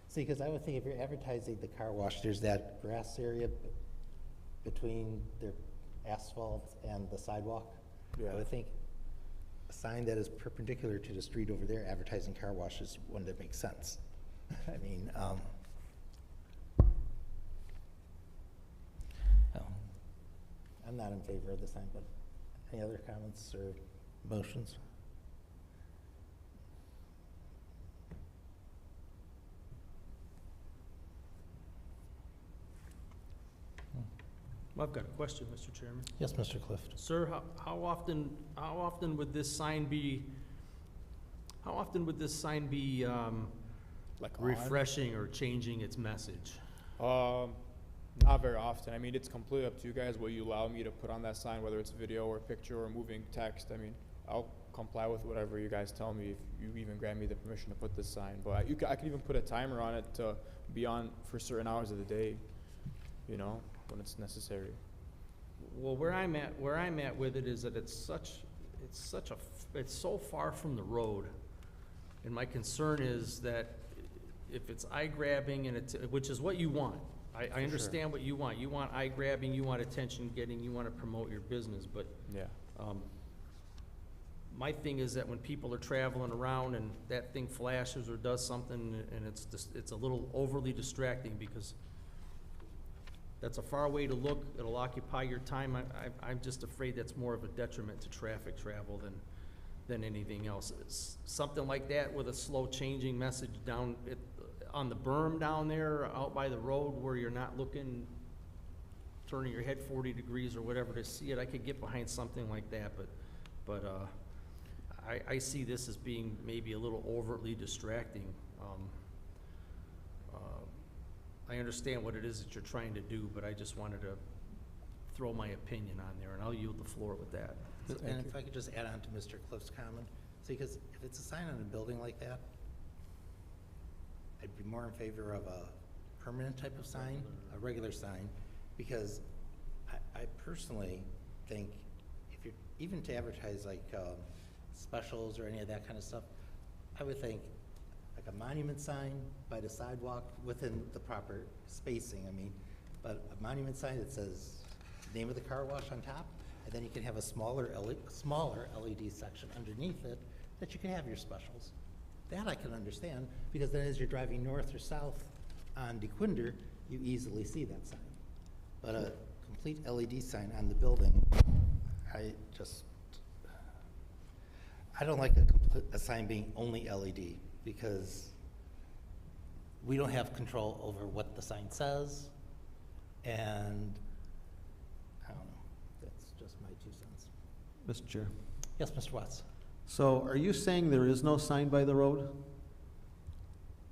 See, because I would think if you're advertising the car wash, there's that grass area between their asphalt and the sidewalk. Yeah. I would think a sign that is perpendicular to the street over there advertising car wash is one that makes sense. I mean, I'm not in favor of the sign, but any other comments or motions? I've got a question, Mr. Chairman. Yes, Mr. Clift. Sir, how often would this sign be, Like refreshing or changing its message? Not very often. I mean, it's completely up to you guys what you allow me to put on that sign, whether it's video or picture or moving text. I mean, I'll comply with whatever you guys tell me, if you even grant me the permission to put this sign. But I could even put a timer on it to be on for certain hours of the day, you know, when it's necessary. Well, where I'm at with it is that it's so far from the road. And my concern is that if it's eye-grabbing and which is what you want. I understand what you want. You want eye-grabbing, you want attention getting, you want to promote your business, but Yeah. my thing is that when people are traveling around and that thing flashes or does something and it's a little overly distracting because that's a far way to look, it'll occupy your time. I'm just afraid that's more of a detriment to traffic travel than anything else. It's something like that with a slow changing message down on the berm down there, out by the road where you're not looking, turning your head 40 degrees or whatever to see it, I could get behind something like that, but I see this as being maybe a little overtly distracting. I understand what it is that you're trying to do, but I just wanted to throw my opinion on there, and I'll yield the floor with that. And if I could just add on to Mr. Cliff's comment, see, because if it's a sign on a building like that, I'd be more in favor of a permanent type of sign, a regular sign, because I personally think if you're, even to advertise like specials or any of that kind of stuff, I would think like a monument sign by the sidewalk within the proper spacing, I mean, but a monument sign that says name of the car wash on top, and then you can have a smaller LED section underneath it that you can have your specials. That I can understand, because then as you're driving north or south on DeQuinder, you easily see that sign. But a complete LED sign on the building, I don't like a sign being only LED, because we don't have control over what the sign says, and I don't know, that's just my 2 cents. Mr. Chair. Yes, Mr. Watts? So are you saying there is no sign by the road?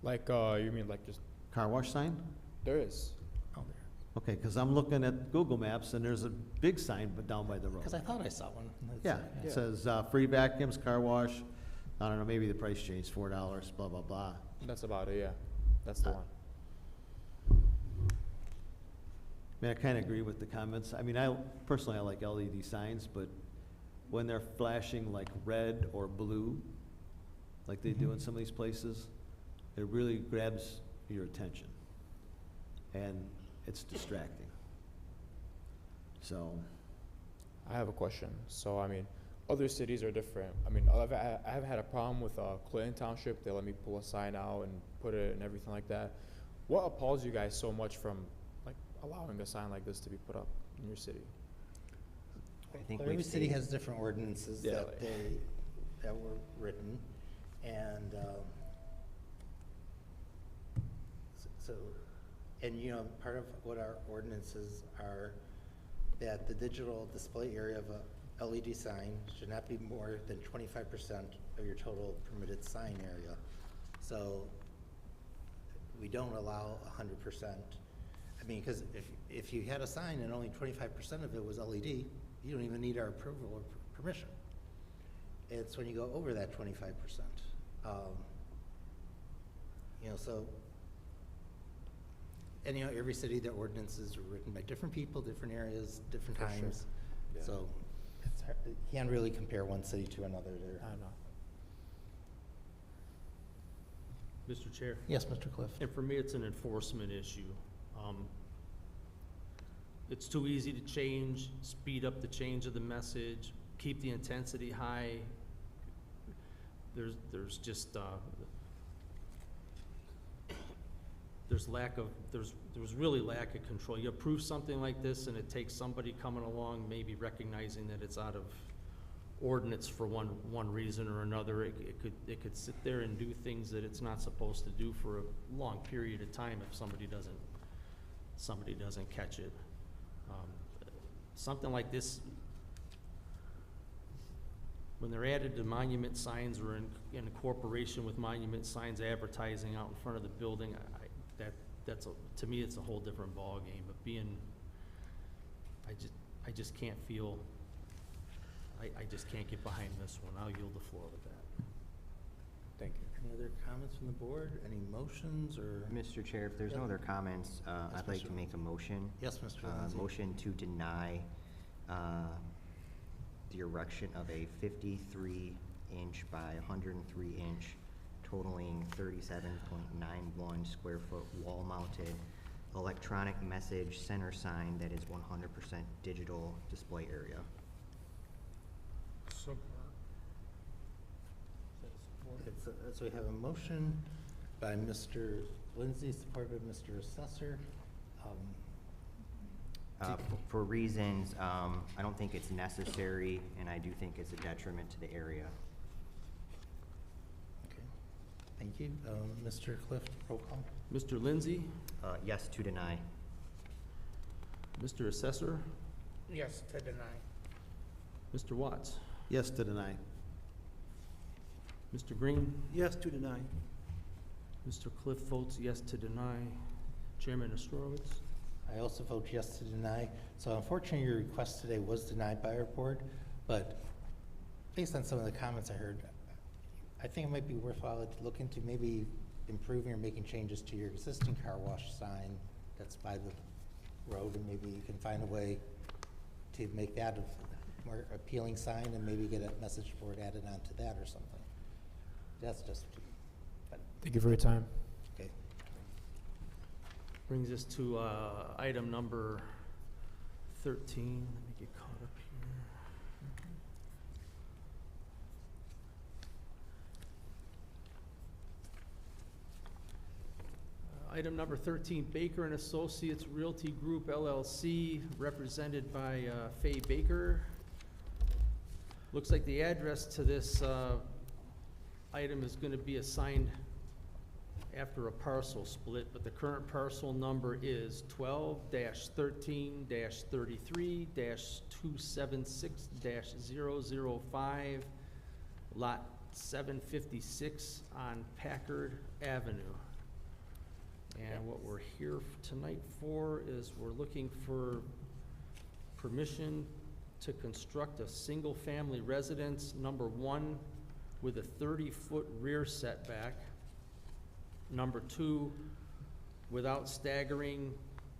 Like, you mean like just, Car wash sign? there is. Oh, there. Okay, because I'm looking at Google Maps and there's a big sign but down by the road. Because I thought I saw one. Yeah, it says, free vacuums, car wash, I don't know, maybe the price changed, $4, blah, blah, blah. That's about it, yeah. That's the Uh, one. I mean, I kind of agree with the comments. I mean, personally, I like LED signs, but when they're flashing like red or blue, like they do in some of these places, it really grabs your attention. And it's distracting. So, I have a question. So, I mean, other cities are different. I mean, I've had a problem with Clinton Township. They let me pull a sign out and put it and everything like that. What appalls you guys so much from like allowing a sign like this to be put up in your city? I think Every we've city seen- has different ordinances Yeah, that like- that were written, and, so, and you know, part of what our ordinances are, that the digital display area of a LED sign should not be more than 25% of your total permitted sign area. So, we don't allow 100%. I mean, because if you had a sign and only 25% of it was LED, you don't even need our approval or permission. It's when you go over that 25%. You know, so, and you know, every city, their ordinances are written by different people, different areas, different For sure. times. Yeah. So, it's hard, you can't really compare one city to another there. I don't know. Mr. Chair? Yes, Mr. Cliff? And for me, it's an enforcement issue. It's too easy to change, speed up the change of the message, keep the intensity high. There's just, there's really lack of control. You approve something like this and it takes somebody coming along, maybe recognizing that it's out of ordinance for one reason or another. It could sit there and do things that it's not supposed to do for a long period of time if somebody doesn't catch it. Something like this, when they're added to monument signs or in corporation with monument signs advertising out in front of the building, to me, it's a whole different ballgame. But I just can't feel, I just can't get behind this one. I'll yield the floor with that. Thank you. Any other comments from the board? Any motions or? Mr. Chair, if there's no other comments, I'd like to make a motion. Yes, Mr. Lindsay. Motion to deny the erection of a 53-inch by 103-inch totaling 37.91 square foot wall-mounted electronic message center sign that is 100% digital display area. So we have a motion by Mr. Lindsay, supported by Mr. Assessor. For reasons, I don't think it's necessary, and I do think it's a detriment to the area. Okay, thank you. Mr. Clift, roll call. Mr. Lindsay, Yes to deny. Mr. Assessor, Yes, to deny. Mr. Watts, Yes to deny. Mr. Green, Yes to deny. Mr. Cliff votes yes to deny. Chairman Ostrowitz? I also vote yes to deny. So unfortunately, your request today was denied by our board, but based on some of the comments I heard, I think it might be worthwhile to look into maybe improving or making changes to your existing car wash sign that's by the road, and maybe you can find a way to make that a more appealing sign and maybe get a message board added onto that or something. That's just, but, Thank you for your time. okay. Brings us to item number 13. Let me get caught up here. Item number 13, Baker and Associates Realty Group LLC, represented by Fay Baker. Looks like the address to this item is going to be assigned after a parcel split, but the current parcel number is 12-13-33-276-005, lot 756 on Packard Avenue. And what we're here tonight for is we're looking for permission to construct a single-family residence, number 1, with a 30-foot rear setback. Number 2, without staggering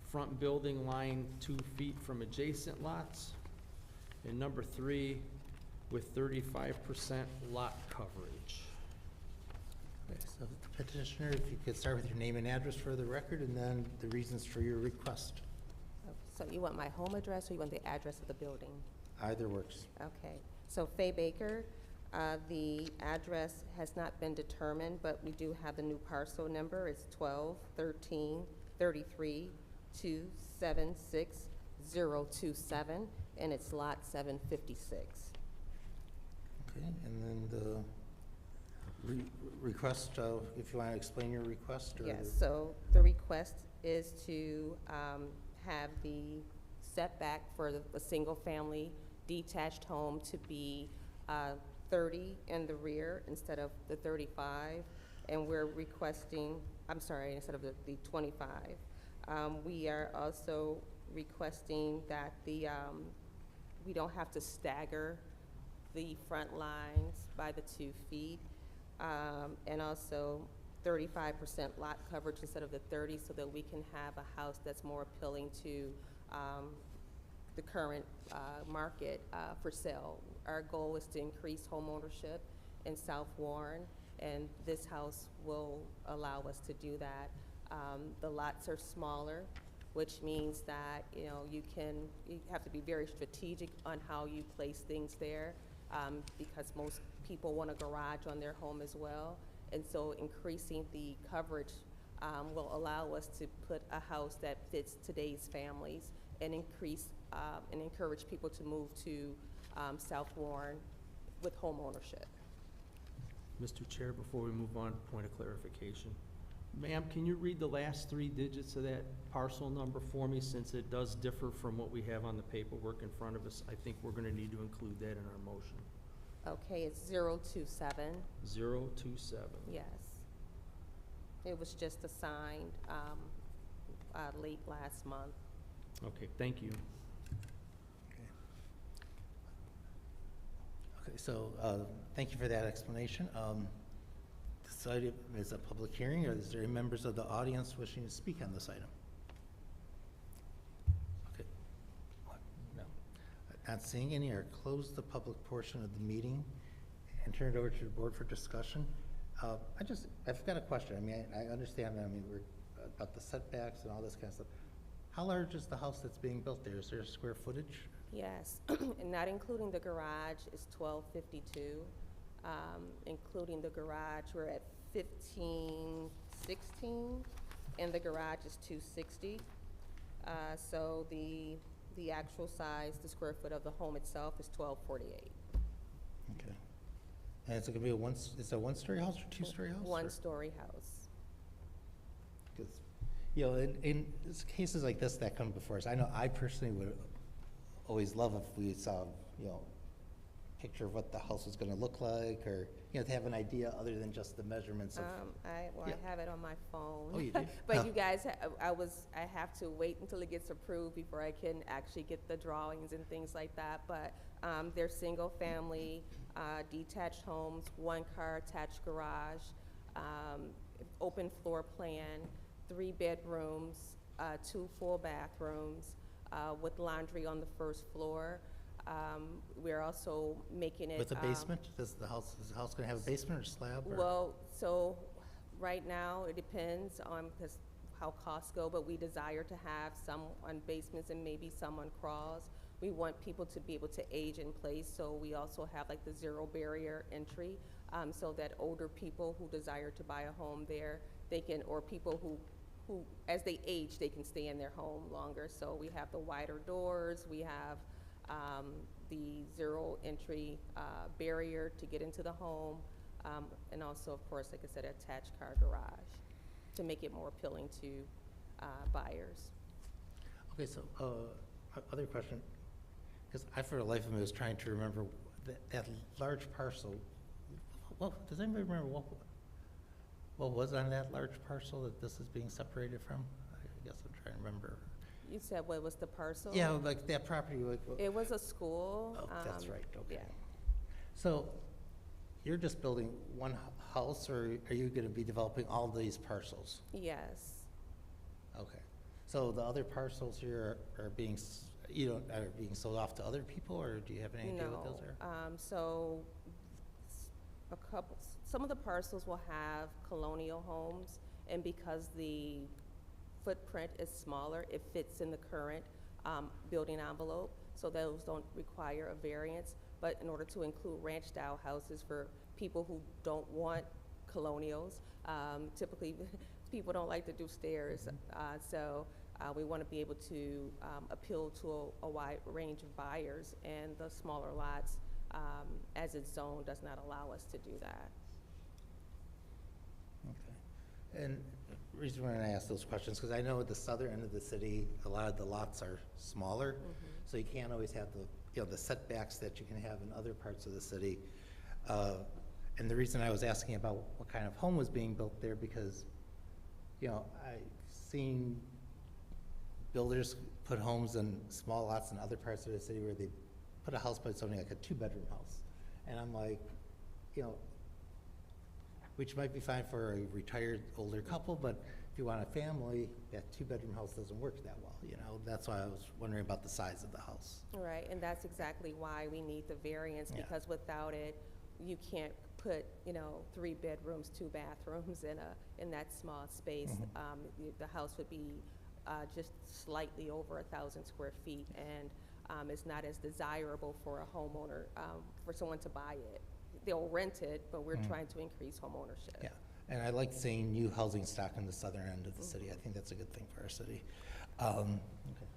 front building line 2 feet from adjacent lots. And number 3, with 35% lot coverage. Okay, so the petitioner, if you could start with your name and address for the record, and then the reasons for your request. So you want my home address, or you want the address of the building? Either works. Okay, so Fay Baker, the address has not been determined, but we do have the new parcel number. It's 12-13-33-276-027, and it's lot 756. Okay, and then the request, if you want to explain your request? Or Yes, so the request is to have the setback for the single-family detached home to be 30 in the rear instead of the 35, and we're requesting, I'm sorry, instead of the 25. We are also requesting that the, we don't have to stagger the front lines by the 2 feet, and also 35% lot coverage instead of the 30, so that we can have a house that's more appealing to the current market for sale. Our goal is to increase home ownership in South Warren, and this house will allow us to do that. The lots are smaller, which means that you have to be very strategic on how you place things there, because most people want a garage on their home as well, and so increasing the coverage will allow us to put a house that fits today's families and increase and encourage people to move to South Warren with home ownership. Mr. Chair, before we move on, point of clarification. Ma'am, can you read the last 3 digits of that parcel number for me, since it does differ from what we have on the paperwork in front of us? I think we're going to need to include that in our motion. Okay, it's 027. 027. Yes. It was just assigned late last month. Okay, thank you. Okay, so thank you for that explanation. This item is a public hearing, or is there any members of the audience wishing to speak on this item? Okay. No. Not seeing any, or close the public portion of the meeting and turn it over to the board for discussion. I've got a question. I mean, I understand, we're about the setbacks and all this kind of stuff. How large is the house that's being built there? Is there a square footage? Yes, and not including the garage is 1252. Including the garage, we're at 1516, and the garage is 260. So the actual size, the square foot of the home itself is 1248. Okay. And is it gonna be it's a one-story house or two-story house? One-story house. Because, in cases like this that come before us, I know I personally would always love if we saw, picture of what the house is gonna look like, or, you know, to have an idea other than just the measurements of? I Yeah. have it on my phone. Oh, you do? But Oh. you guys, I have to wait until it gets approved before I can actually get the drawings and things like that. But, they're single-family, detached homes, one-car attached garage, open floor plan, 3 bedrooms, 2 full bathrooms, with laundry on the first floor. We're also making it. With a basement? Is the house gonna have a basement or slab? Or? Well, so, right now, it depends on, because how costs go, but we desire to have some on basements and maybe some on crawls. We want people to be able to age in place, so we also have like the 0 barrier entry, so that older people who desire to buy a home there, they can, or people who, as they age, they can stay in their home longer. So we have the wider doors, we have the 0 entry barrier to get into the home, and also, of course, like I said, attached car garage to make it more appealing to buyers. Okay, so, other question, because I, for the life of me, was trying to remember that large parcel. Well, does anybody remember what was on that large parcel that this is being separated from? I guess I'm trying to remember. You said what was the parcel? Yeah, like that property. It was a school. Oh, that's right, okay. Yeah. So, you're just building one house, or are you gonna be developing all these parcels? Yes. Okay. So the other parcels here are being, are being sold off to other people, or do you have any idea what those are? So, some of the parcels will have colonial homes, and because the footprint is smaller, it fits in the current building envelope, so those don't require a variance. But in order to include ranch-style houses for people who don't want colonials, typically people don't like to do stairs, so we want to be able to appeal to a wide range of buyers, and the smaller lots, as it's zoned, does not allow us to do that. Okay. And the reason why I ask those questions, because I know at the southern end of the city, a lot of the lots are smaller, so you can't always have the setbacks that you can have in other parts of the city. And the reason I was asking about what kind of home was being built there, because, I've seen builders put homes in small lots in other parts of the city where they put a house, but it's only like a 2-bedroom house. And I'm like, which might be fine for a retired older couple, but if you want a family, that 2-bedroom house doesn't work that well, That's why I was wondering about the size of the house. Right, and that's exactly why we need the variance, Yeah. because without it, you can't put, 3 bedrooms, 2 bathrooms in that small space. The house would be just slightly over 1,000 square feet, and it's not as desirable for a homeowner, for someone to buy it. They'll rent it, but we're trying to increase home ownership. Yeah, and I like seeing new housing stock in the southern end of the city. I think that's a good thing for our city. Okay,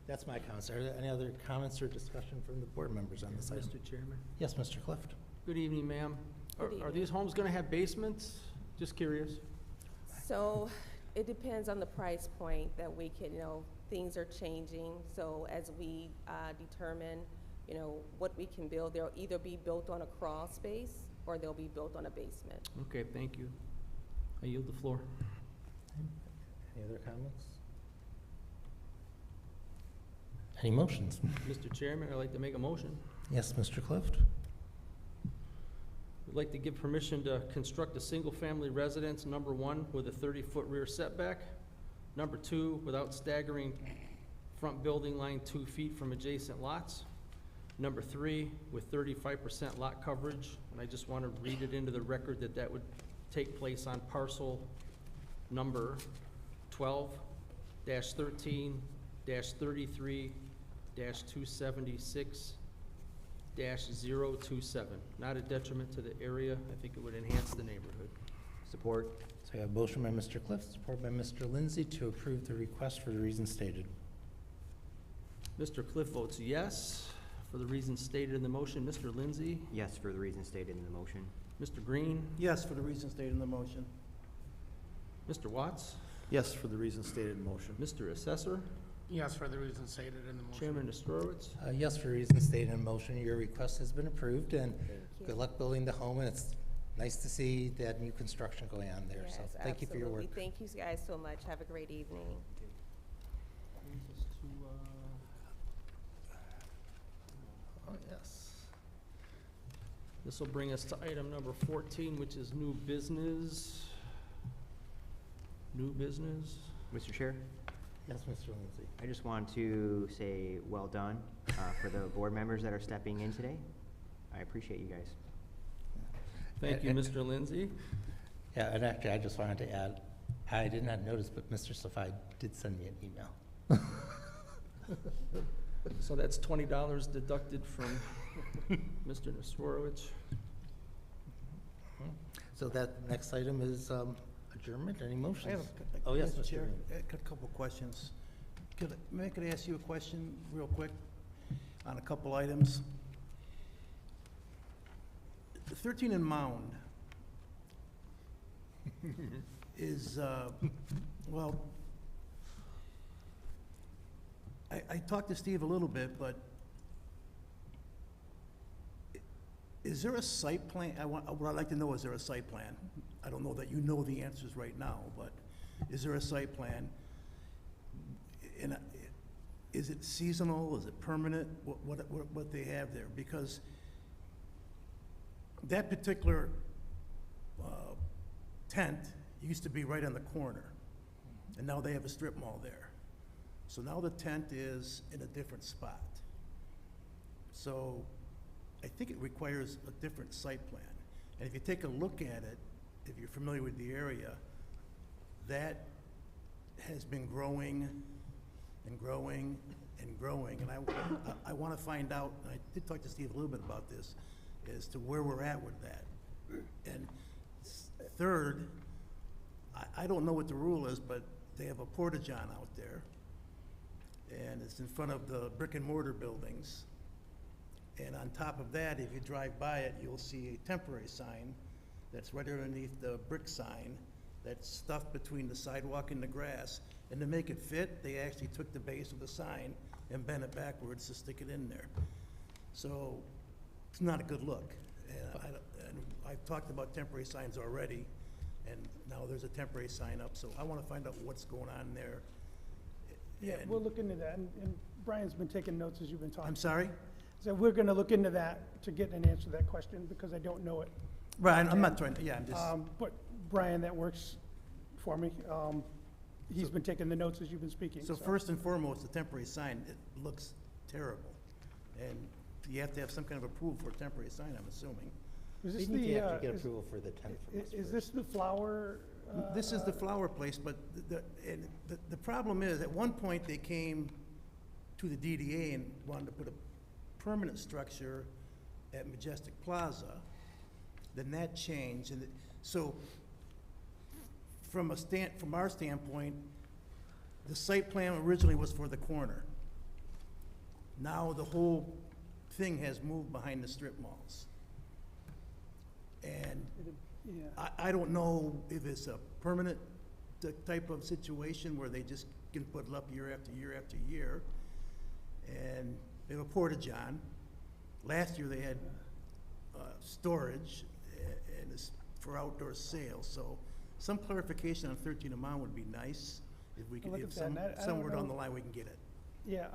that's my comments. Are there any other comments or discussion from the board members on this item? Mr. Chairman. Yes, Mr. Clift? Good evening, ma'am. Good Are evening. these homes gonna have basements? Just curious. So it depends on the price point that we can, things are changing. So as we determine, what we can build, they'll either be built on a crawl space or they'll be built on a basement. Okay, thank you. I yield the floor. Any other comments? Any motions? Mr. Chairman, I'd like to make a motion. Yes, Mr. Clift? We'd like to give permission to construct a single-family residence, number 1, with a 30-foot rear setback. Number 2, without staggering front building line 2 feet from adjacent lots. Number 3, with 35% lot coverage, and I just want to read it into the record that would take place on parcel number 12-13-33-276-027. Not a detriment to the area. I think it would enhance the neighborhood. Support. So I have a motion by Mr. Clift, support by Mr. Lindsay to approve the request for the reasons stated. Mr. Cliff votes yes for the reasons stated in the motion. Mr. Lindsay? Yes, for the reasons stated in the motion. Mr. Green? Yes, for the reasons stated in the motion. Mr. Watts? Yes, for the reasons stated in motion. Mr. Assessor? Yes, for the reasons stated in the motion. Chairman Nestorowitz? Yes, for reasons stated in motion, your request has been approved, and you. good luck building the home, and it's nice to see that new construction going on there, so Yes, thank you for your work. absolutely. Thank you guys so much. Have a great evening. Brings us to, oh, yes. This will bring us to item number 14, which is new business. New business? Mr. Chair, Yes, Mr. Lindsay. I just want to say well done for the board members that are stepping in today. I appreciate you guys. Thank you, And- Mr. Lindsay. Yeah, and actually, I just wanted to add, I did not notice, but Mr. Safai did send me an email. So that's $20 deducted from Mr. Nestorowitz. So that next item is adjournment, any I have motions? a- Oh, yes, Mr. Mr. Chair, Green. I got a couple questions. Could I ask you a question real quick on a couple items? The 13 and Mound is, well, I talked to Steve a little bit, but is there a site plan? What I'd like to know, is there a site plan? I don't know that you know the answers right now, but is there a site plan? And is it seasonal, is it permanent, what they have there? Because that particular tent used to be right on the corner, and now they have a strip mall there. So now the tent is in a different spot. So I think it requires a different site plan. And if you take a look at it, if you're familiar with the area, that has been growing and growing and growing. And I want to find out, and I did talk to Steve a little bit about this, as to where we're at with that. And third, I don't know what the rule is, but they have a porta-john out there, and it's in front of the brick and mortar buildings. And on top of that, if you drive by it, you'll see a temporary sign that's right underneath the brick sign that's stuffed between the sidewalk and the grass. And to make it fit, they actually took the base of the sign and bent it backwards to stick it in there. So it's not a good look. And I've talked about temporary signs already, and now there's a temporary sign up, so I want to find out what's going on there. Yeah, And- we'll look into that, and Brian's been taking notes as you've been talking. I'm sorry? So we're gonna look into that to get an answer to that question, because I don't know it. Brian, I'm not trying to, yeah, I'm just, But Brian, that works for me. He's been taking the notes as you've been speaking. so first and foremost, the temporary sign, it looks terrible. And you have to have some kind of approval for a temporary sign, I'm assuming. Is We this need to the, actually get is- approval for the tent from us Is first. this the flower? This is the flower place, but the problem is, at one point, they came to the DDA and wanted to put a permanent structure at Majestic Plaza. Then that changed, and so from our standpoint, the site plan originally was for the corner. Now the whole thing has moved behind the strip malls. And Yeah. I don't know if it's a permanent type of situation where they just can put it up year after year after year. And they have a porta-john. Last year, they had storage, and it's for outdoor sales. So some clarification on 13 Amount would be nice, if we could, I'll look if at that, and I don't somewhere down know. the line, we can get it. Yeah,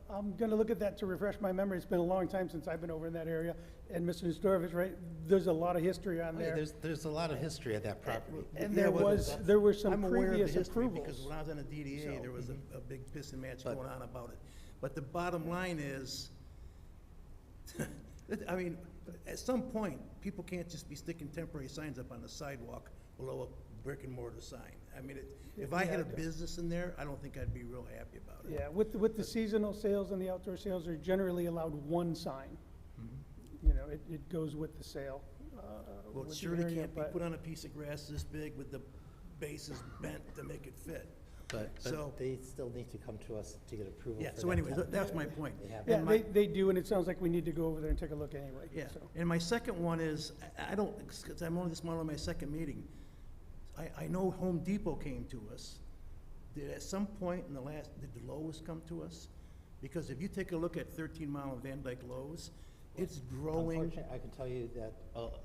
I'm gonna look at that to refresh my memory. It's been a long time since I've been over in that area. And Mr. Nestorovich, right, there's a lot of history on Oh, yeah, there. there's a lot of history of that property. And Yeah, there well, was, that's- there were some I'm aware of the previous history, approvals. because when I was on the DDA, So- there was a big piss and match But- going on about it. But the bottom line is, I mean, at some point, people can't just be sticking temporary signs up on the sidewalk below a brick and mortar sign. I mean, if I had a Yeah. business in there, I don't think I'd be real happy about it. Yeah, with the seasonal sales and the outdoor sales, are generally allowed one sign. Mm-hmm. You know, it goes with the sale. Well, it with the surely area, can't be but- put on a piece of grass this big with the bases bent to make it fit. So- But they still need to come to us to get approval Yeah, for so that anyway, tent. that's my point. They have- Yeah, And my- they do, and it sounds like we need to go over there and take a look anyway. Yeah, so. and my second one is, I don't, because I'm only this one on my second meeting. I know Home Depot came to us, did at some point in the last, did the Lowe's come to us? Because if you take a look at 13 Mile and Van Dyke Lowe's, it's growing. Unfortunately, I can tell you that,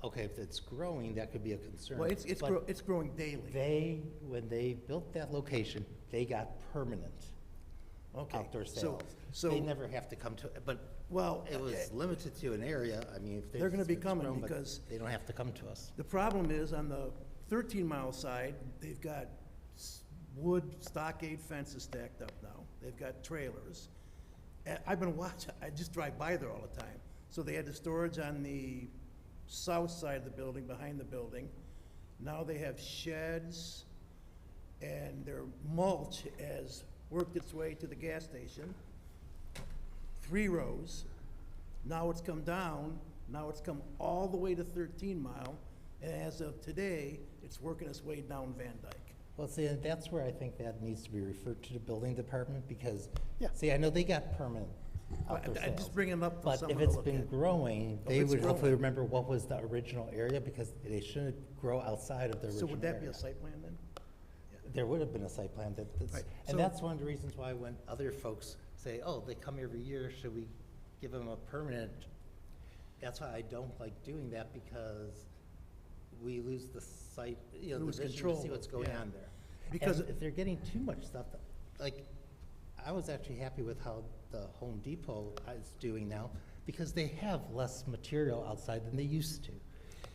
okay, if it's growing, that could be a concern. Well, it's But growing daily. when they built that location, they got permanent Okay, outdoor so- sales. They never have to come to, but Well, it was limited to an area. I mean, if They're gonna be it's coming grown, but because- they don't have to come to us. the problem is on the 13 Mile side, they've got wood stockade fences stacked up now. They've got trailers. And I've been watching, I just drive by there all the time. So they had the storage on the south side of the building, behind the building. Now they have sheds, and their mulch has worked its way to the gas station. 3 rows. Now it's come down, now it's come all the way to 13 Mile, and as of today, it's working its way down Van Dyke. Well, see, and that's where I think that needs to be referred to the building department, because, Yeah. see, I know they got permanent outdoor I'm sales. just bringing them up for But if someone to it's look been at. growing, they it's would hopefully growing. remember what was the original area, because they shouldn't grow outside of the So original would that be area. a site plan then? There would have been a site plan that's, Right, so- and that's one of the reasons why when other folks say, oh, they come every year, should we give them a permanent? That's why I don't like doing that, because we lose the sight, you know, the Lose vision to control, see what's going yeah. on there. Because- And if they're getting too much stuff, like, I was actually happy with how the Home Depot is doing now, because they have less material outside than they used to.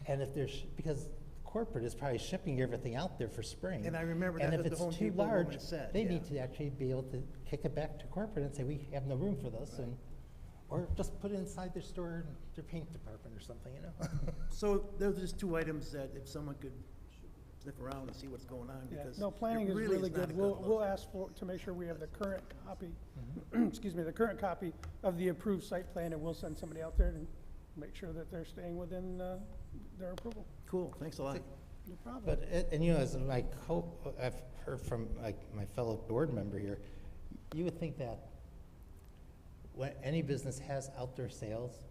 And if there's, because corporate is probably shipping everything out there for spring. And I remember And that's if what the it's Home too Depot woman large, said, they yeah. need to actually be able to kick it back to corporate and say, we have no room for this, and, or just put it inside their store, their paint department or something, you know? So there's just 2 items that if someone could sniff around and see what's going on, Yeah, because. no, planning it is really not a good. We'll look. ask for, to make sure we have the current copy, Mm-hmm. excuse me, the current copy of the approved site plan, and we'll send somebody out there to make sure that they're staying within, their approval. Cool, thanks a lot. No problem. But, and you know, as my I've heard from like my fellow board member here, you would think that when any business has outdoor sales,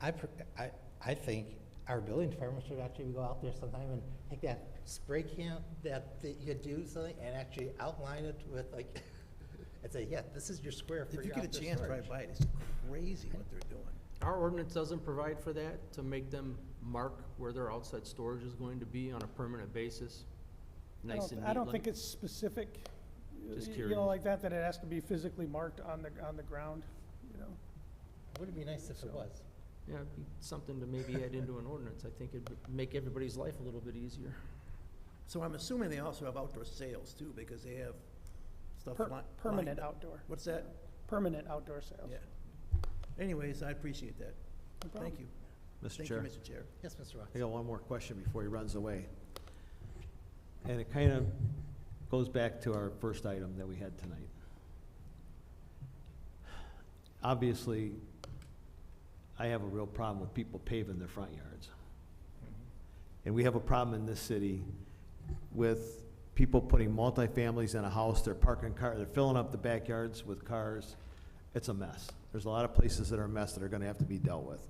I think our building department should actually go out there sometime and take that spray can that you do something and actually outline it with like, and say, yeah, this is your square for If you your get a outdoor chance, storage. drive by it, it's crazy what they're doing. Our ordinance doesn't provide for that, to make them mark where their outside storage is going to be on a permanent basis, nice and neatly. I don't think it's specific, Just you curious. know, like that it has to be physically marked on the ground, you know? Would it be nice if it was? Yeah, it'd be something to maybe add into an ordinance. I think it'd make everybody's life a little bit easier. So I'm assuming they also have outdoor sales too, because they have stuff Permanent lined up. outdoor. What's that? Permanent outdoor sales. Yeah. Anyways, I appreciate that. No problem. Thank you. Mr. Chair, Thank you, Mr. Chair. Yes, Mr. Ross. I got one more question before he runs away. And it kind of goes back to our first item that we had tonight. Obviously, I have a real problem with people paving their front yards. And we have a problem in this city with people putting multifamilies in a house, they're parking cars, they're filling up the backyards with cars. It's a mess. There's a lot of places that are a mess that are gonna have to be dealt with.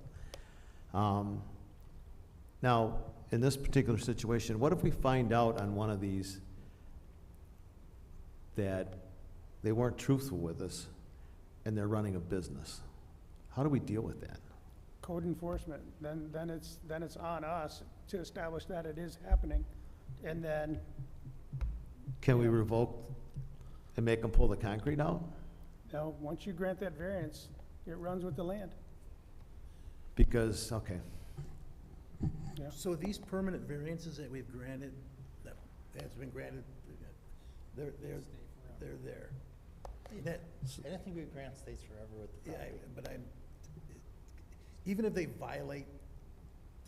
Now, in this particular situation, what if we find out on one of these that they weren't truthful with us and they're running a business? How do we deal with that? Code enforcement, then it's on us to establish that it is happening, and then, Can we revoke and make them pull the concrete out? you know, once you grant that variance, it runs with the land. Because, okay, Yeah. So these permanent variances that we've granted, that has been granted, they're there. That, Anything we grant stays forever with the yeah, property. but even if they violate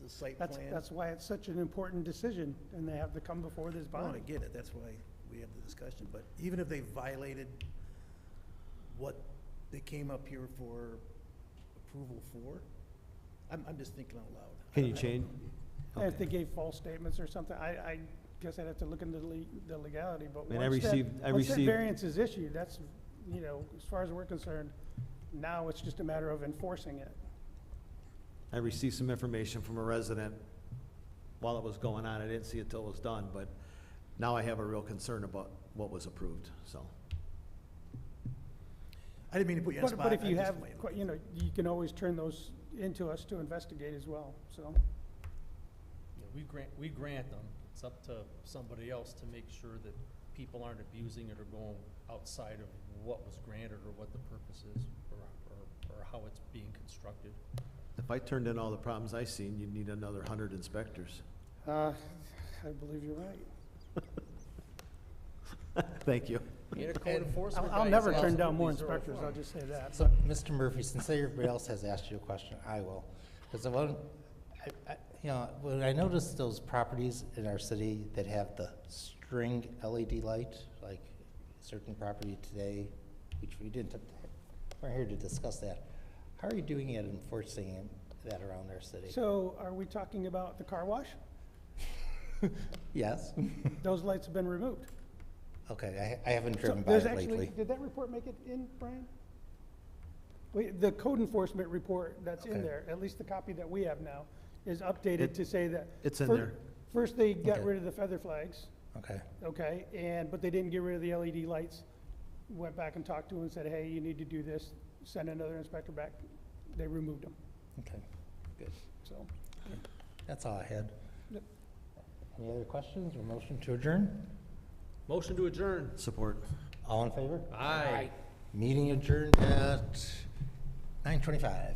the site plan. That's why it's such an important decision, and they have to come before this Oh, I body. get it, that's why we have the discussion, but even if they violated what they came up here for approval for, I'm just thinking out loud. can I you don't change? know. And if they Okay. gave false statements or something, I guess I'd have to look into the legality, but And once that received- variance is issued, that's, you know, as far as we're concerned, now it's just a matter of enforcing it. I received some information from a resident while it was going on. I didn't see it till it was done, but now I have a real concern about what was approved, so. I didn't mean to put you on the spot. But if I you just- have, you know, you can always turn those into us to investigate as well, so. Yeah, we grant them. It's up to somebody else to make sure that people aren't abusing it or going outside of what was granted or what the purpose is or how it's being constructed. If I turned in all the problems I seen, you'd need another 100 inspectors. I believe you're right. Thank you. I'll never turn down more inspectors, I'll just say that. So, Mr. Murphy, since everybody else has asked you a question, I will. Because you know, when I noticed those properties in our city that have the string LED light, like certain property today, which we're here to discuss that. How are you doing at enforcing that around our city? So are we talking about the car wash? Yes. Those lights have been removed. Okay, I haven't So driven by there's it actually, lately. did that report make it in, Brian? Wait, the code enforcement report that's in Okay. there, at least the copy that we have now, is updated to say that. It's in fir- there. First, they got Okay. rid of the feather flags, Okay, okay, but they didn't get rid of the LED lights. Went back and talked to them and said, hey, you need to do this, send another inspector back. They removed them, okay, good. so. That's all I had. Yep. Any other questions or motion to adjourn? Motion to adjourn. Support. All in favor? Aye. Meeting adjourned at 9:25.